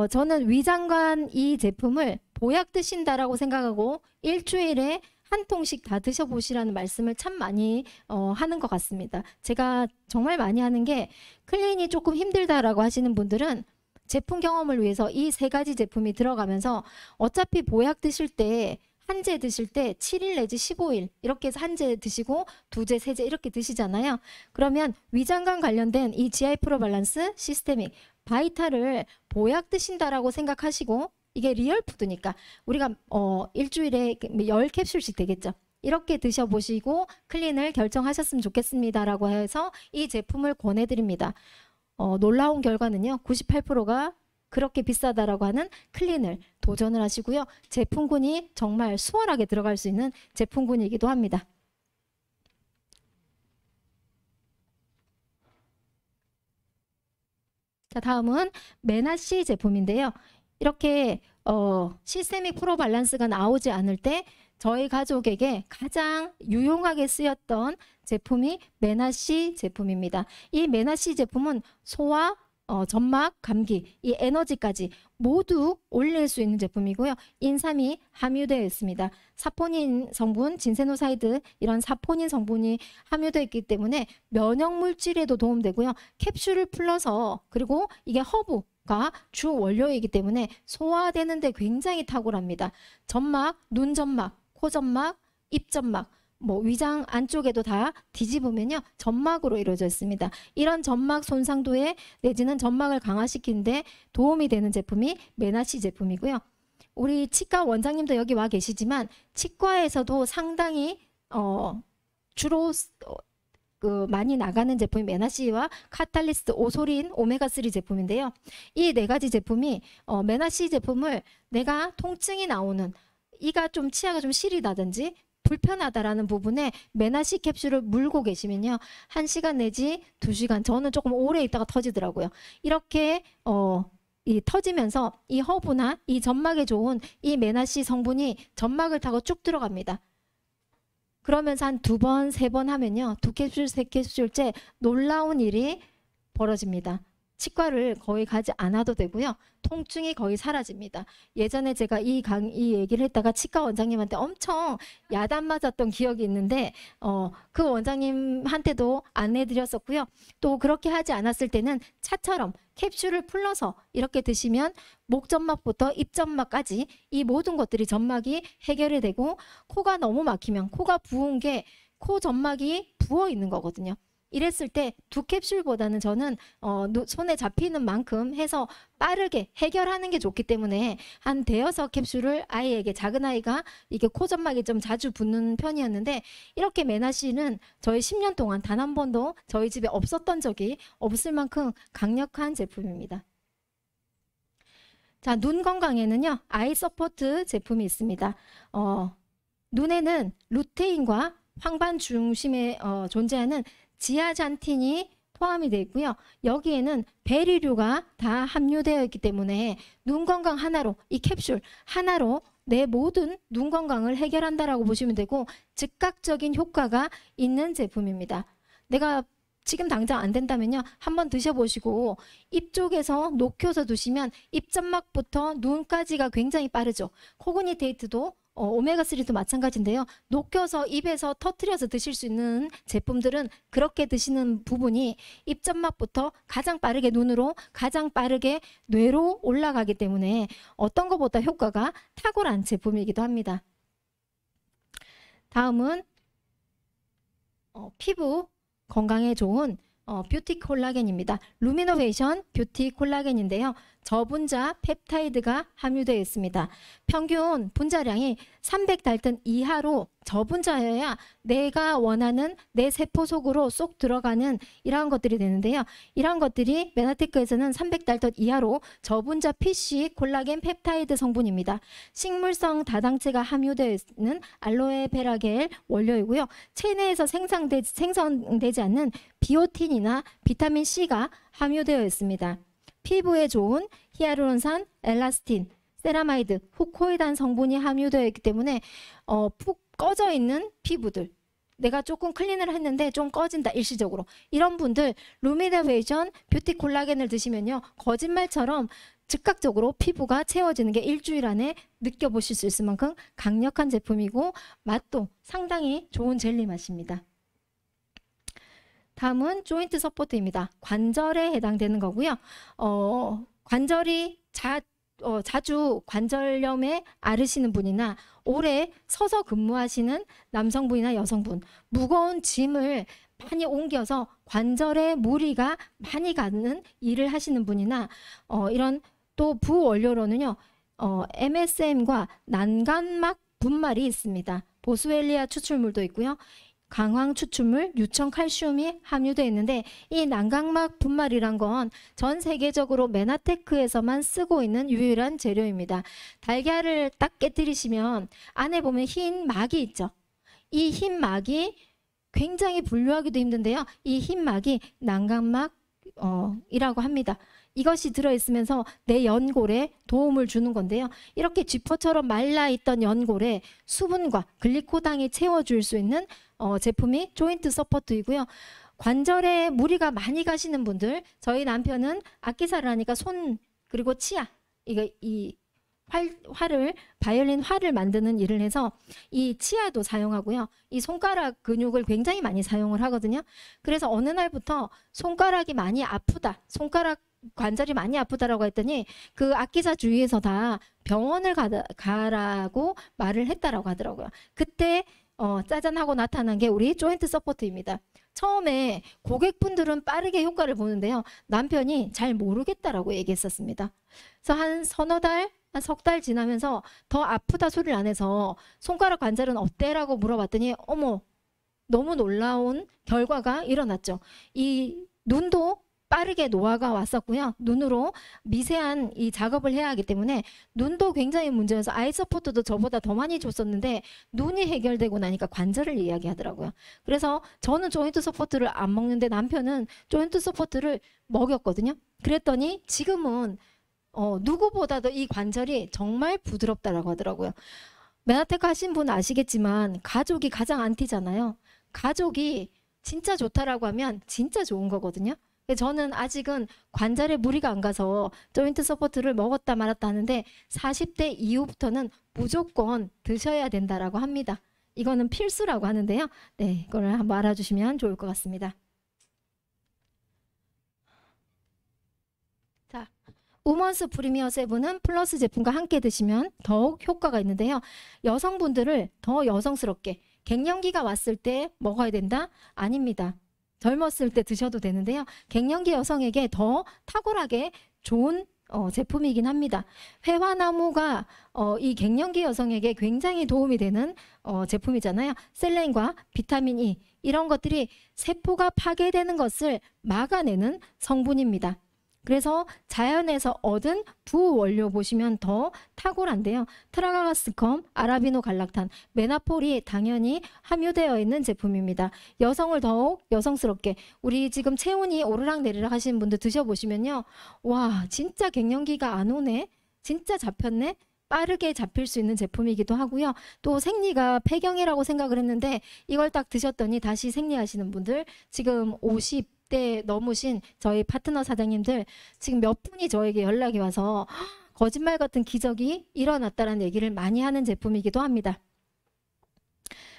저는 위장관 이 제품을 보약 드신다라고 생각하고 일주일에 한 통씩 다 드셔보시라는 말씀을 참 많이 하는 것 같습니다. 제가 정말 많이 하는 게 클린이 조금 힘들다라고 하시는 분들은 제품 경험을 위해서 이 3가지 제품이 들어가면서 어차피 보약 드실 때 한 제 드실 때 7일 내지 15일 이렇게 해서 한 제 드시고 2제, 3제 이렇게 드시잖아요. 그러면 위장관 관련된 이 GI 프로 밸런스 시스테믹 바이탈을 보약 드신다라고 생각하시고 이게 리얼푸드니까 우리가 일주일에 10캡슐씩 되겠죠. 이렇게 드셔보시고 클린을 결정하셨으면 좋겠습니다 라고 해서 이 제품을 권해드립니다. 놀라운 결과는요. 98%가 그렇게 비싸다라고 하는 클린을 도전을 하시고요. 제품군이 정말 수월하게 들어갈 수 있는 제품군이기도 합니다. 자, 다음은 메나시 제품인데요. 이렇게 시스테믹 프로 밸런스가 나오지 않을 때 저희 가족에게 가장 유용하게 쓰였던 제품이 메나시 제품입니다. 이 메나시 제품은 소화, 점막, 감기, 이 에너지까지 모두 올릴 수 있는 제품이고요. 인삼이 함유되어 있습니다. 사포닌 성분, 진세노사이드 이런 사포닌 성분이 함유되어 있기 때문에 면역 물질에도 도움되고요. 캡슐을 풀러서 그리고 이게 허브가 주 원료이기 때문에 소화되는 데 굉장히 탁월합니다. 점막, 눈점막, 코점막, 입점막 뭐 위장 안쪽에도 다 뒤집으면요 점막으로 이루어져 있습니다. 이런 점막 손상도에 내지는 점막을 강화시키는데 도움이 되는 제품이 메나시 제품이고요. 우리 치과 원장님도 여기 와 계시지만 치과에서도 상당히 주로 많이 나가는 제품이 메나시와 카탈리스트, 오소린, 오메가3 제품인데요. 이 4가지 제품이 메나시 제품을 내가 통증이 나오는 이가 좀 치아가 좀 시리다든지 불편하다라는 부분에 메나시 캡슐을 물고 계시면요. 1시간 내지 2시간 저는 조금 오래 있다가 터지더라고요. 이렇게 이 터지면서 이 허브나 이 점막에 좋은 이 메나시 성분이 점막을 타고 쭉 들어갑니다. 그러면서 한 2번, 3번 하면요. 2캡슐, 3캡슐째 놀라운 일이 벌어집니다. 치과를 거의 가지 않아도 되고요. 통증이 거의 사라집니다. 예전에 제가 이 얘기를 했다가 치과 원장님한테 엄청 야단 맞았던 기억이 있는데 그 원장님한테도 안내드렸었고요. 또 그렇게 하지 않았을 때는 차처럼 캡슐을 풀러서 이렇게 드시면 목점막부터 입점막까지 이 모든 것들이 점막이 해결이 되고, 코가 너무 막히면 코가 부은 게 코 점막이 부어 있는 거거든요. 이랬을 때 두 캡슐보다는 저는 손에 잡히는 만큼 해서 빠르게 해결하는 게 좋기 때문에 한 대여섯 캡슐을 아이에게, 작은 아이가 이게 코 점막이 좀 자주 붓는 편이었는데, 이렇게 메나시는 저희 10년 동안 단 한 번도 저희 집에 없었던 적이 없을 만큼 강력한 제품입니다. 자, 눈 건강에는요, 아이 서포트 제품이 있습니다. 눈에는 루테인과 황반 중심에 존재하는 지아잔틴이 포함이 되어 있고요. 여기에는 베리류가 다 함유되어 있기 때문에 눈 건강 하나로, 이 캡슐 하나로 내 모든 눈 건강을 해결한다라고 보시면 되고, 즉각적인 효과가 있는 제품입니다. 내가 지금 당장 안 된다면요, 한번 드셔보시고 입 쪽에서 녹여서 두시면 입점막부터 눈까지가 굉장히 빠르죠. 코그니테이트도 오메가3도 마찬가지인데요. 녹여서 입에서 터트려서 드실 수 있는 제품들은 그렇게 드시는 부분이 입점막부터 가장 빠르게 눈으로, 가장 빠르게 뇌로 올라가기 때문에 어떤 것보다 효과가 탁월한 제품이기도 합니다. 다음은 피부 건강에 좋은 뷰티 콜라겐입니다. 루미노베이션 뷰티 콜라겐인데요. 저분자 펩타이드가 함유되어 있습니다. 평균 분자량이 300달튼 이하로 저분자여야 내가 원하는 내 세포 속으로 쏙 들어가는 이러한 것들이 되는데요. 이러한 것들이 메나테크에서는 300달턴 이하로 저분자 PC 콜라겐 펩타이드 성분입니다. 식물성 다당체가 함유되어 있는 알로에베라겔 원료이고요. 체내에서 생성되지 않는 비오틴이나 비타민 C가 함유되어 있습니다. 피부에 좋은 히아루론산, 엘라스틴, 세라마이드, 후코이단 성분이 함유되어 있기 때문에 푹 꺼져 있는 피부들, 내가 조금 클린을 했는데 좀 꺼진다 일시적으로, 이런 분들 루미노베이션 뷰티 콜라겐을 드시면요, 거짓말처럼 즉각적으로 피부가 채워지는 게 일주일 안에 느껴보실 수 있을 만큼 강력한 제품이고, 맛도 상당히 좋은 젤리 맛입니다. 다음은 조인트 서포트입니다. 관절에 해당되는 거고요. 관절이 자주 관절염에 앓으시는 분이나 오래 서서 근무하시는 남성분이나 여성분, 무거운 짐을 많이 옮겨서 관절에 무리가 많이 가는 일을 하시는 분이나 이런, 또 부원료로는요, MSM과 난간막 분말이 있습니다. 보스웰리아 추출물도 있고요. 강황 추출물, 유청 칼슘이 함유되어 있는데, 이 난각막 분말이란 건 전 세계적으로 메나테크에서만 쓰고 있는 유일한 재료입니다. 달걀을 딱 깨뜨리시면 안에 보면 흰 막이 있죠. 이 흰 막이 굉장히 분류하기도 힘든데요. 이 흰 막이 난각막 이라고 합니다. 이것이 들어있으면서 내 연골에 도움을 주는 건데요. 이렇게 쥐포처럼 말라있던 연골에 수분과 글리코당이 채워줄 수 있는 제품이 조인트 서포트이고요. 관절에 무리가 많이 가시는 분들, 저희 남편은 악기사를 하니까 손 그리고 치아, 이 바이올린 활을 만드는 일을 해서 이 치아도 사용하고요. 이 손가락 근육을 굉장히 많이 사용을 하거든요. 그래서 어느 날부터 손가락이 많이 아프다, 손가락 관절이 많이 아프다라고 했더니 그 악기사 주위에서 다 병원을 가라고 말을 했다라고 하더라고요. 그때 짜잔하고 나타난 게 우리 조인트 서포트입니다. 처음에 고객분들은 빠르게 효과를 보는데요. 남편이 잘 모르겠다라고 얘기했었습니다. 그래서 한 서너 달, 한 석 달 지나면서 더 아프다 소리를 안 해서 손가락 관절은 어때라고 물어봤더니 어머, 너무 놀라운 결과가 일어났죠. 이 눈도 빠르게 노화가 왔었고요. 눈으로 미세한 이 작업을 해야 하기 때문에 눈도 굉장히 문제여서 아이 서포트도 저보다 더 많이 줬었는데 눈이 해결되고 나니까 관절을 이야기하더라고요. 그래서 저는 조인트 서포트를 안 먹는데 남편은 조인트 서포트를 먹였거든요. 그랬더니 지금은 누구보다도 이 관절이 정말 부드럽다라고 하더라고요. 메나테크 하신 분 아시겠지만 가족이 가장 안티잖아요. 가족이 진짜 좋다라고 하면 진짜 좋은 거거든요. 저는 아직은 관절에 무리가 안 가서 조인트 서포트를 먹었다 말았다 하는데 40대 이후부터는 무조건 드셔야 된다라고 합니다. 이거는 필수라고 하는데요. 네, 이걸 한번 알아주시면 좋을 것 같습니다. 자, 우먼스 프리미어 세븐은 플러스 제품과 함께 드시면 더욱 효과가 있는데요. 여성분들을 더 여성스럽게 갱년기가 왔을 때 먹어야 된다? 아닙니다. 젊었을 때 드셔도 되는데요. 갱년기 여성에게 더 탁월하게 좋은 제품이긴 합니다. 회화나무가 이 갱년기 여성에게 굉장히 도움이 되는 제품이잖아요. 셀렌과 비타민 E 이런 것들이 세포가 파괴되는 것을 막아내는 성분입니다. 그래서 자연에서 얻은 부원료 보시면 더 탁월한데요. 트라가스컴, 아라비노 갈락탄, 메나폴이 당연히 함유되어 있는 제품입니다. 여성을 더욱 여성스럽게 우리 지금 체온이 오르락내리락 하시는 분들 드셔보시면요. 와 진짜 갱년기가 안 오네. 진짜 잡혔네. 빠르게 잡힐 수 있는 제품이기도 하고요. 또 생리가 폐경이라고 생각을 했는데 이걸 딱 드셨더니 다시 생리하시는 분들 지금 50대 넘으신 저희 파트너 사장님들 지금 몇 분이 저에게 연락이 와서 거짓말 같은 기적이 일어났다는 얘기를 많이 하는 제품이기도 합니다.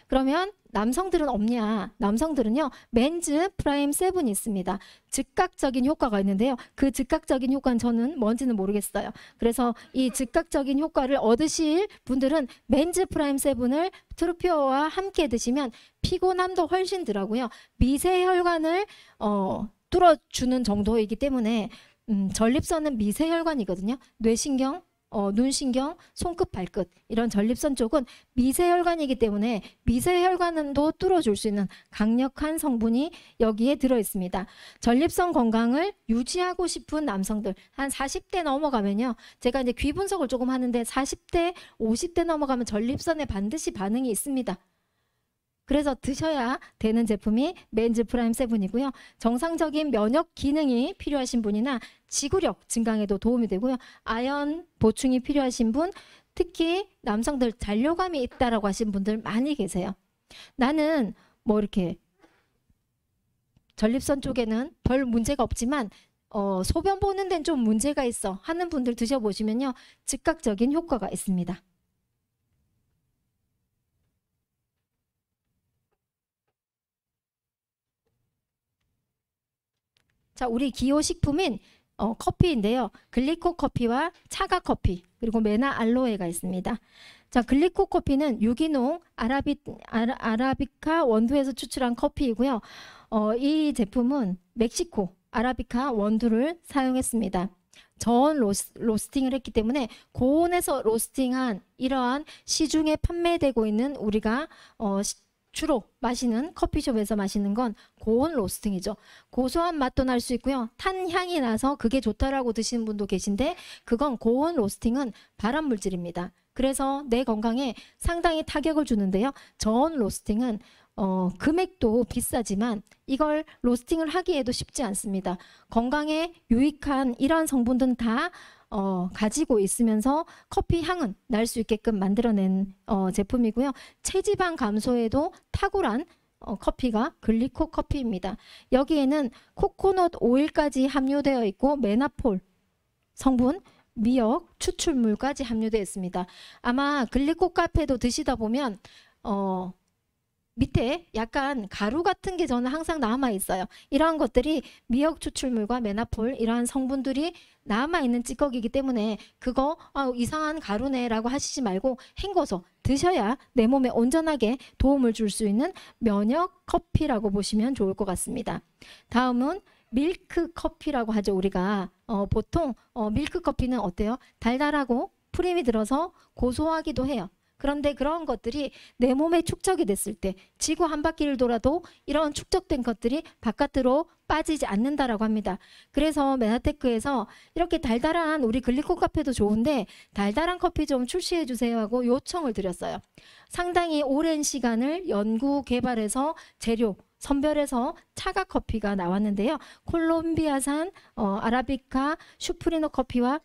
그러면 남성들은 없냐? 남성들은요. 맨즈 프라임 7이 있습니다. 즉각적인 효과가 있는데요. 그 즉각적인 효과는 저는 뭔지는 모르겠어요. 그래서 이 즉각적인 효과를 얻으실 분들은 맨즈 프라임 7을 트루피어와 함께 드시면 피곤함도 훨씬 덜하고요. 미세혈관을 뚫어주는 정도이기 때문에 전립선은 미세혈관이거든요. 뇌신경, 눈신경, 손끝, 발끝 이런 전립선 쪽은 미세혈관이기 때문에 미세혈관도 뚫어줄 수 있는 강력한 성분이 여기에 들어있습니다. 전립선 건강을 유지하고 싶은 남성들 한 40대 넘어가면요. 제가 이제 귀 분석을 조금 하는데 40대, 50대 넘어가면 전립선에 반드시 반응이 있습니다. 그래서 드셔야 되는 제품이 맨즈 프라임 7이고요. 정상적인 면역 기능이 필요하신 분이나 지구력 증강에도 도움이 되고요. 아연 보충이 필요하신 분, 특히 남성들 잔뇨감이 있다라고 하신 분들 많이 계세요. 나는 뭐 이렇게 전립선 쪽에는 별 문제가 없지만 소변 보는 데는 좀 문제가 있어 하는 분들 드셔보시면요. 즉각적인 효과가 있습니다. 자, 우리 기호식품인 커피인데요. 글리코 커피와 차가 커피 그리고 메나 알로에가 있습니다. 자, 글리코 커피는 유기농 아라비카 원두에서 추출한 커피이고요. 이 제품은 멕시코 아라비카 원두를 사용했습니다. 저온 로스팅을 했기 때문에 고온에서 로스팅한 이러한 시중에 판매되고 있는 우리가 주로 마시는 커피숍에서 마시는 건 고온 로스팅이죠. 고소한 맛도 날 수 있고요. 탄 향이 나서 그게 좋다라고 드시는 분도 계신데 그건 고온 로스팅은 발암 물질입니다. 그래서 내 건강에 상당히 타격을 주는데요. 저온 로스팅은 금액도 비싸지만 이걸 로스팅을 하기에도 쉽지 않습니다. 건강에 유익한 이러한 성분들은 다 가지고 있으면서 커피 향은 날 수 있게끔 만들어낸 제품이고요. 체지방 감소에도 탁월한 커피가 글리코 커피입니다. 여기에는 코코넛 오일까지 함유되어 있고 메나폴 성분, 미역, 추출물까지 함유되어 있습니다. 아마 글리코 카페도 드시다 보면 밑에 약간 가루 같은 게 저는 항상 남아 있어요. 이러한 것들이 미역 추출물과 메나폴 이러한 성분들이 남아 있는 찌꺼기이기 때문에 그거 이상한 가루네 라고 하시지 말고 헹궈서 드셔야 내 몸에 온전하게 도움을 줄 수 있는 면역 커피라고 보시면 좋을 것 같습니다. 다음은 밀크 커피라고 하죠. 우리가 보통 밀크 커피는 어때요? 달달하고 프림이 들어서 고소하기도 해요. 그런데 그런 것들이 내 몸에 축적이 됐을 때 지구 한 바퀴를 돌아도 이런 축적된 것들이 바깥으로 빠지지 않는다라고 합니다. 그래서 메나테크에서 이렇게 달달한 우리 글리코 카페도 좋은데 달달한 커피 좀 출시해 주세요 하고 요청을 드렸어요. 상당히 오랜 시간을 연구 개발해서 재료 선별해서 차가 커피가 나왔는데요. 콜롬비아산 아라비카 슈프리노 커피와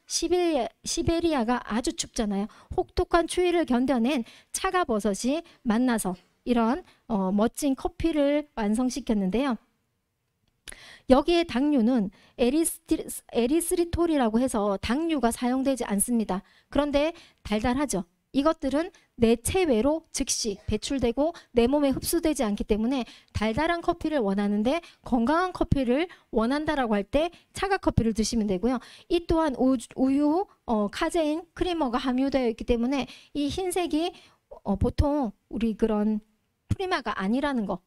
시베리아가 아주 춥잖아요. 혹독한 추위를 견뎌낸 차가 버섯이 만나서 이런 멋진 커피를 완성시켰는데요. 여기에 당류는 에리스리톨이라고 해서 당류가 사용되지 않습니다. 그런데 달달하죠. 이것들은 내 체외로 즉시 배출되고 내 몸에 흡수되지 않기 때문에 달달한 커피를 원하는데 건강한 커피를 원한다라고 할 때 차가 커피를 드시면 되고요. 이 또한 우유, 카제인, 크리머가 함유되어 있기 때문에 이 흰색이 보통 우리 그런 프리마가 아니라는 거,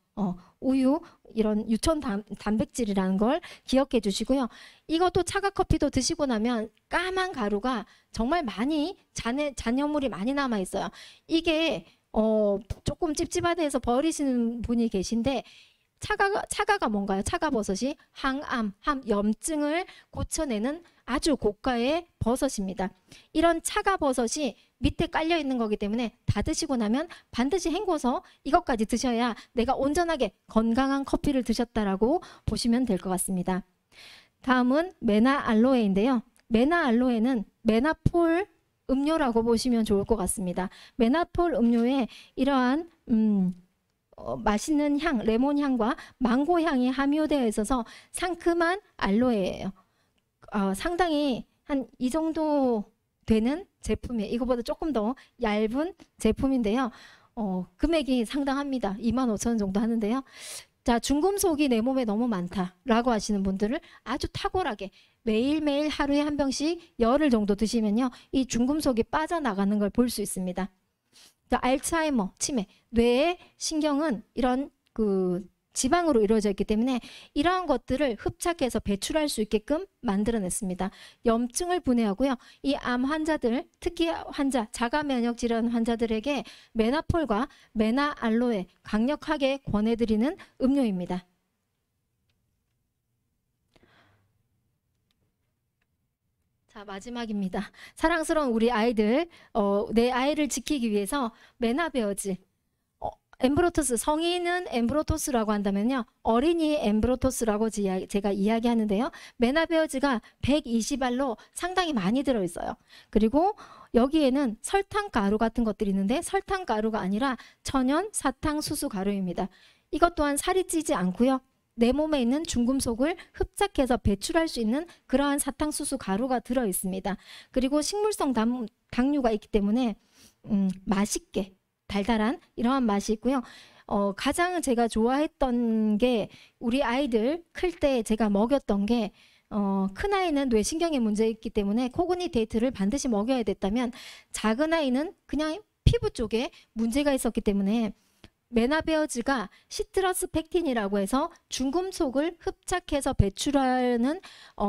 우유 이런 유천 단백질이라는 걸 기억해 주시고요. 이것도 차가커피도 드시고 나면 까만 가루가 정말 많이 잔여물이 많이 남아 있어요. 이게 조금 찝찝하다 해서 버리시는 분이 계신데 차가가 뭔가요? 차가버섯이 항암, 염증을 고쳐내는 아주 고가의 버섯입니다. 이런 차가버섯이 밑에 깔려 있는 거기 때문에 다 드시고 나면 반드시 헹궈서 이것까지 드셔야 내가 온전하게 건강한 커피를 드셨다라고 보시면 될 것 같습니다. 다음은 메나알로에인데요. 메나알로에는 메나폴 음료라고 보시면 좋을 것 같습니다. 메나폴 음료에 이러한 맛있는 향, 레몬 향과 망고 향이 함유되어 있어서 상큼한 알로에예요. 상당히 한 이 정도 되는 제품이에요. 이거보다 조금 더 얇은 제품인데요. 금액이 상당합니다. 25,000원 정도 하는데요. 자, 중금속이 내 몸에 너무 많다라고 하시는 분들을 아주 탁월하게 매일매일 하루에 한 병씩 열흘 정도 드시면요. 이 중금속이 빠져나가는 걸 볼 수 있습니다. 자, 알츠하이머, 치매, 뇌의 신경은 이런 지방으로 이루어져 있기 때문에 이러한 것들을 흡착해서 배출할 수 있게끔 만들어냈습니다. 염증을 분해하고요. 이 암 환자들, 특히 환자, 자가 면역 질환 환자들에게 메나폴과 메나알로에 강력하게 권해드리는 음료입니다. 자, 마지막입니다. 사랑스러운 우리 아이들, 내 아이를 지키기 위해서 메나베어즈, 엠브로토스, 성인은 엠브로토스라고 한다면요. 어린이 엠브로토스라고 제가 이야기하는데요. 메나베어즈가 120알로 상당히 많이 들어있어요. 그리고 여기에는 설탕가루 같은 것들이 있는데 설탕가루가 아니라 천연 사탕수수 가루입니다. 이것 또한 살이 찌지 않고요. 내 몸에 있는 중금속을 흡착해서 배출할 수 있는 그러한 사탕수수 가루가 들어있습니다. 그리고 식물성 당류가 있기 때문에 맛있게 달달한 이러한 맛이 있고요. 가장 제가 좋아했던 게 우리 아이들 클 때 제가 먹였던 게 큰 아이는 뇌신경에 문제 있기 때문에 코그니테이트를 반드시 먹여야 됐다면 작은 아이는 그냥 피부 쪽에 문제가 있었기 때문에 메나베어즈가 시트러스 펙틴이라고 해서 중금속을 흡착해서 배출하는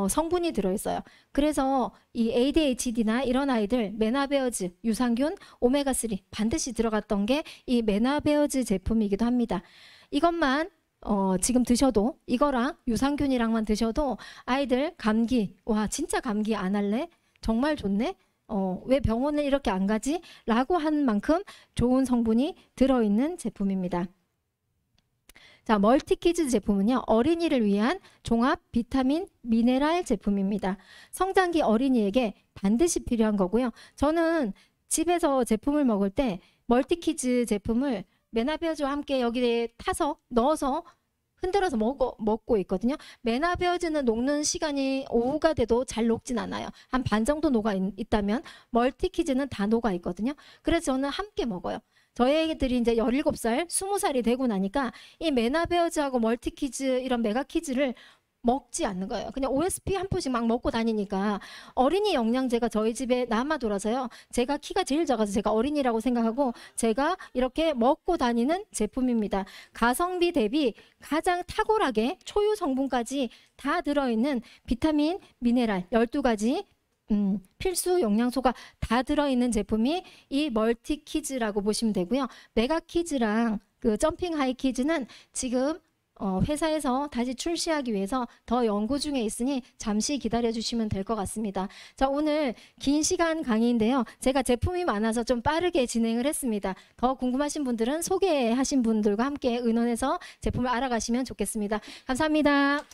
성분이 들어있어요. 그래서 이 ADHD나 이런 아이들 메나베어즈, 유산균, 오메가3 반드시 들어갔던 게 이 메나베어즈 제품이기도 합니다. 이것만 지금 드셔도 이거랑 유산균이랑만 드셔도 아이들 감기, 와 진짜 감기 안 할래? 정말 좋네? 왜 병원에 이렇게 안 가지? 라고 한 만큼 좋은 성분이 들어있는 제품입니다. 자, 멀티키즈 제품은요. 어린이를 위한 종합 비타민 미네랄 제품입니다. 성장기 어린이에게 반드시 필요한 거고요. 저는 집에서 제품을 먹을 때 멀티키즈 제품을 메나베어즈와 함께 여기에 타서 넣어서 흔들어서 먹고 있거든요. 메나베어즈는 녹는 시간이 오후가 돼도 잘 녹진 않아요. 한 반 정도 녹아 있다면 멀티키즈는 다 녹아 있거든요. 그래서 저는 함께 먹어요. 저희 애들이 이제 17살, 20살이 되고 나니까 이 메나베어즈하고 멀티키즈 이런 메가키즈를 먹지 않는 거예요. 그냥 OSP 한 푼씩 막 먹고 다니니까 어린이 영양제가 저희 집에 남아 돌아서요. 제가 키가 제일 작아서 제가 어린이라고 생각하고 제가 이렇게 먹고 다니는 제품입니다. 가성비 대비 가장 탁월하게 초유 성분까지 다 들어있는 비타민, 미네랄 12가지 필수 영양소가 다 들어있는 제품이 이 멀티키즈라고 보시면 되고요. 메가키즈랑 그 점핑 하이키즈는 지금 회사에서 다시 출시하기 위해서 더 연구 중에 있으니 잠시 기다려 주시면 될 것 같습니다. 자, 오늘 긴 시간 강의인데요. 제가 제품이 많아서 좀 빠르게 진행을 했습니다. 더 궁금하신 분들은 소개하신 분들과 함께 의논해서 제품을 알아가시면 좋겠습니다. 감사합니다.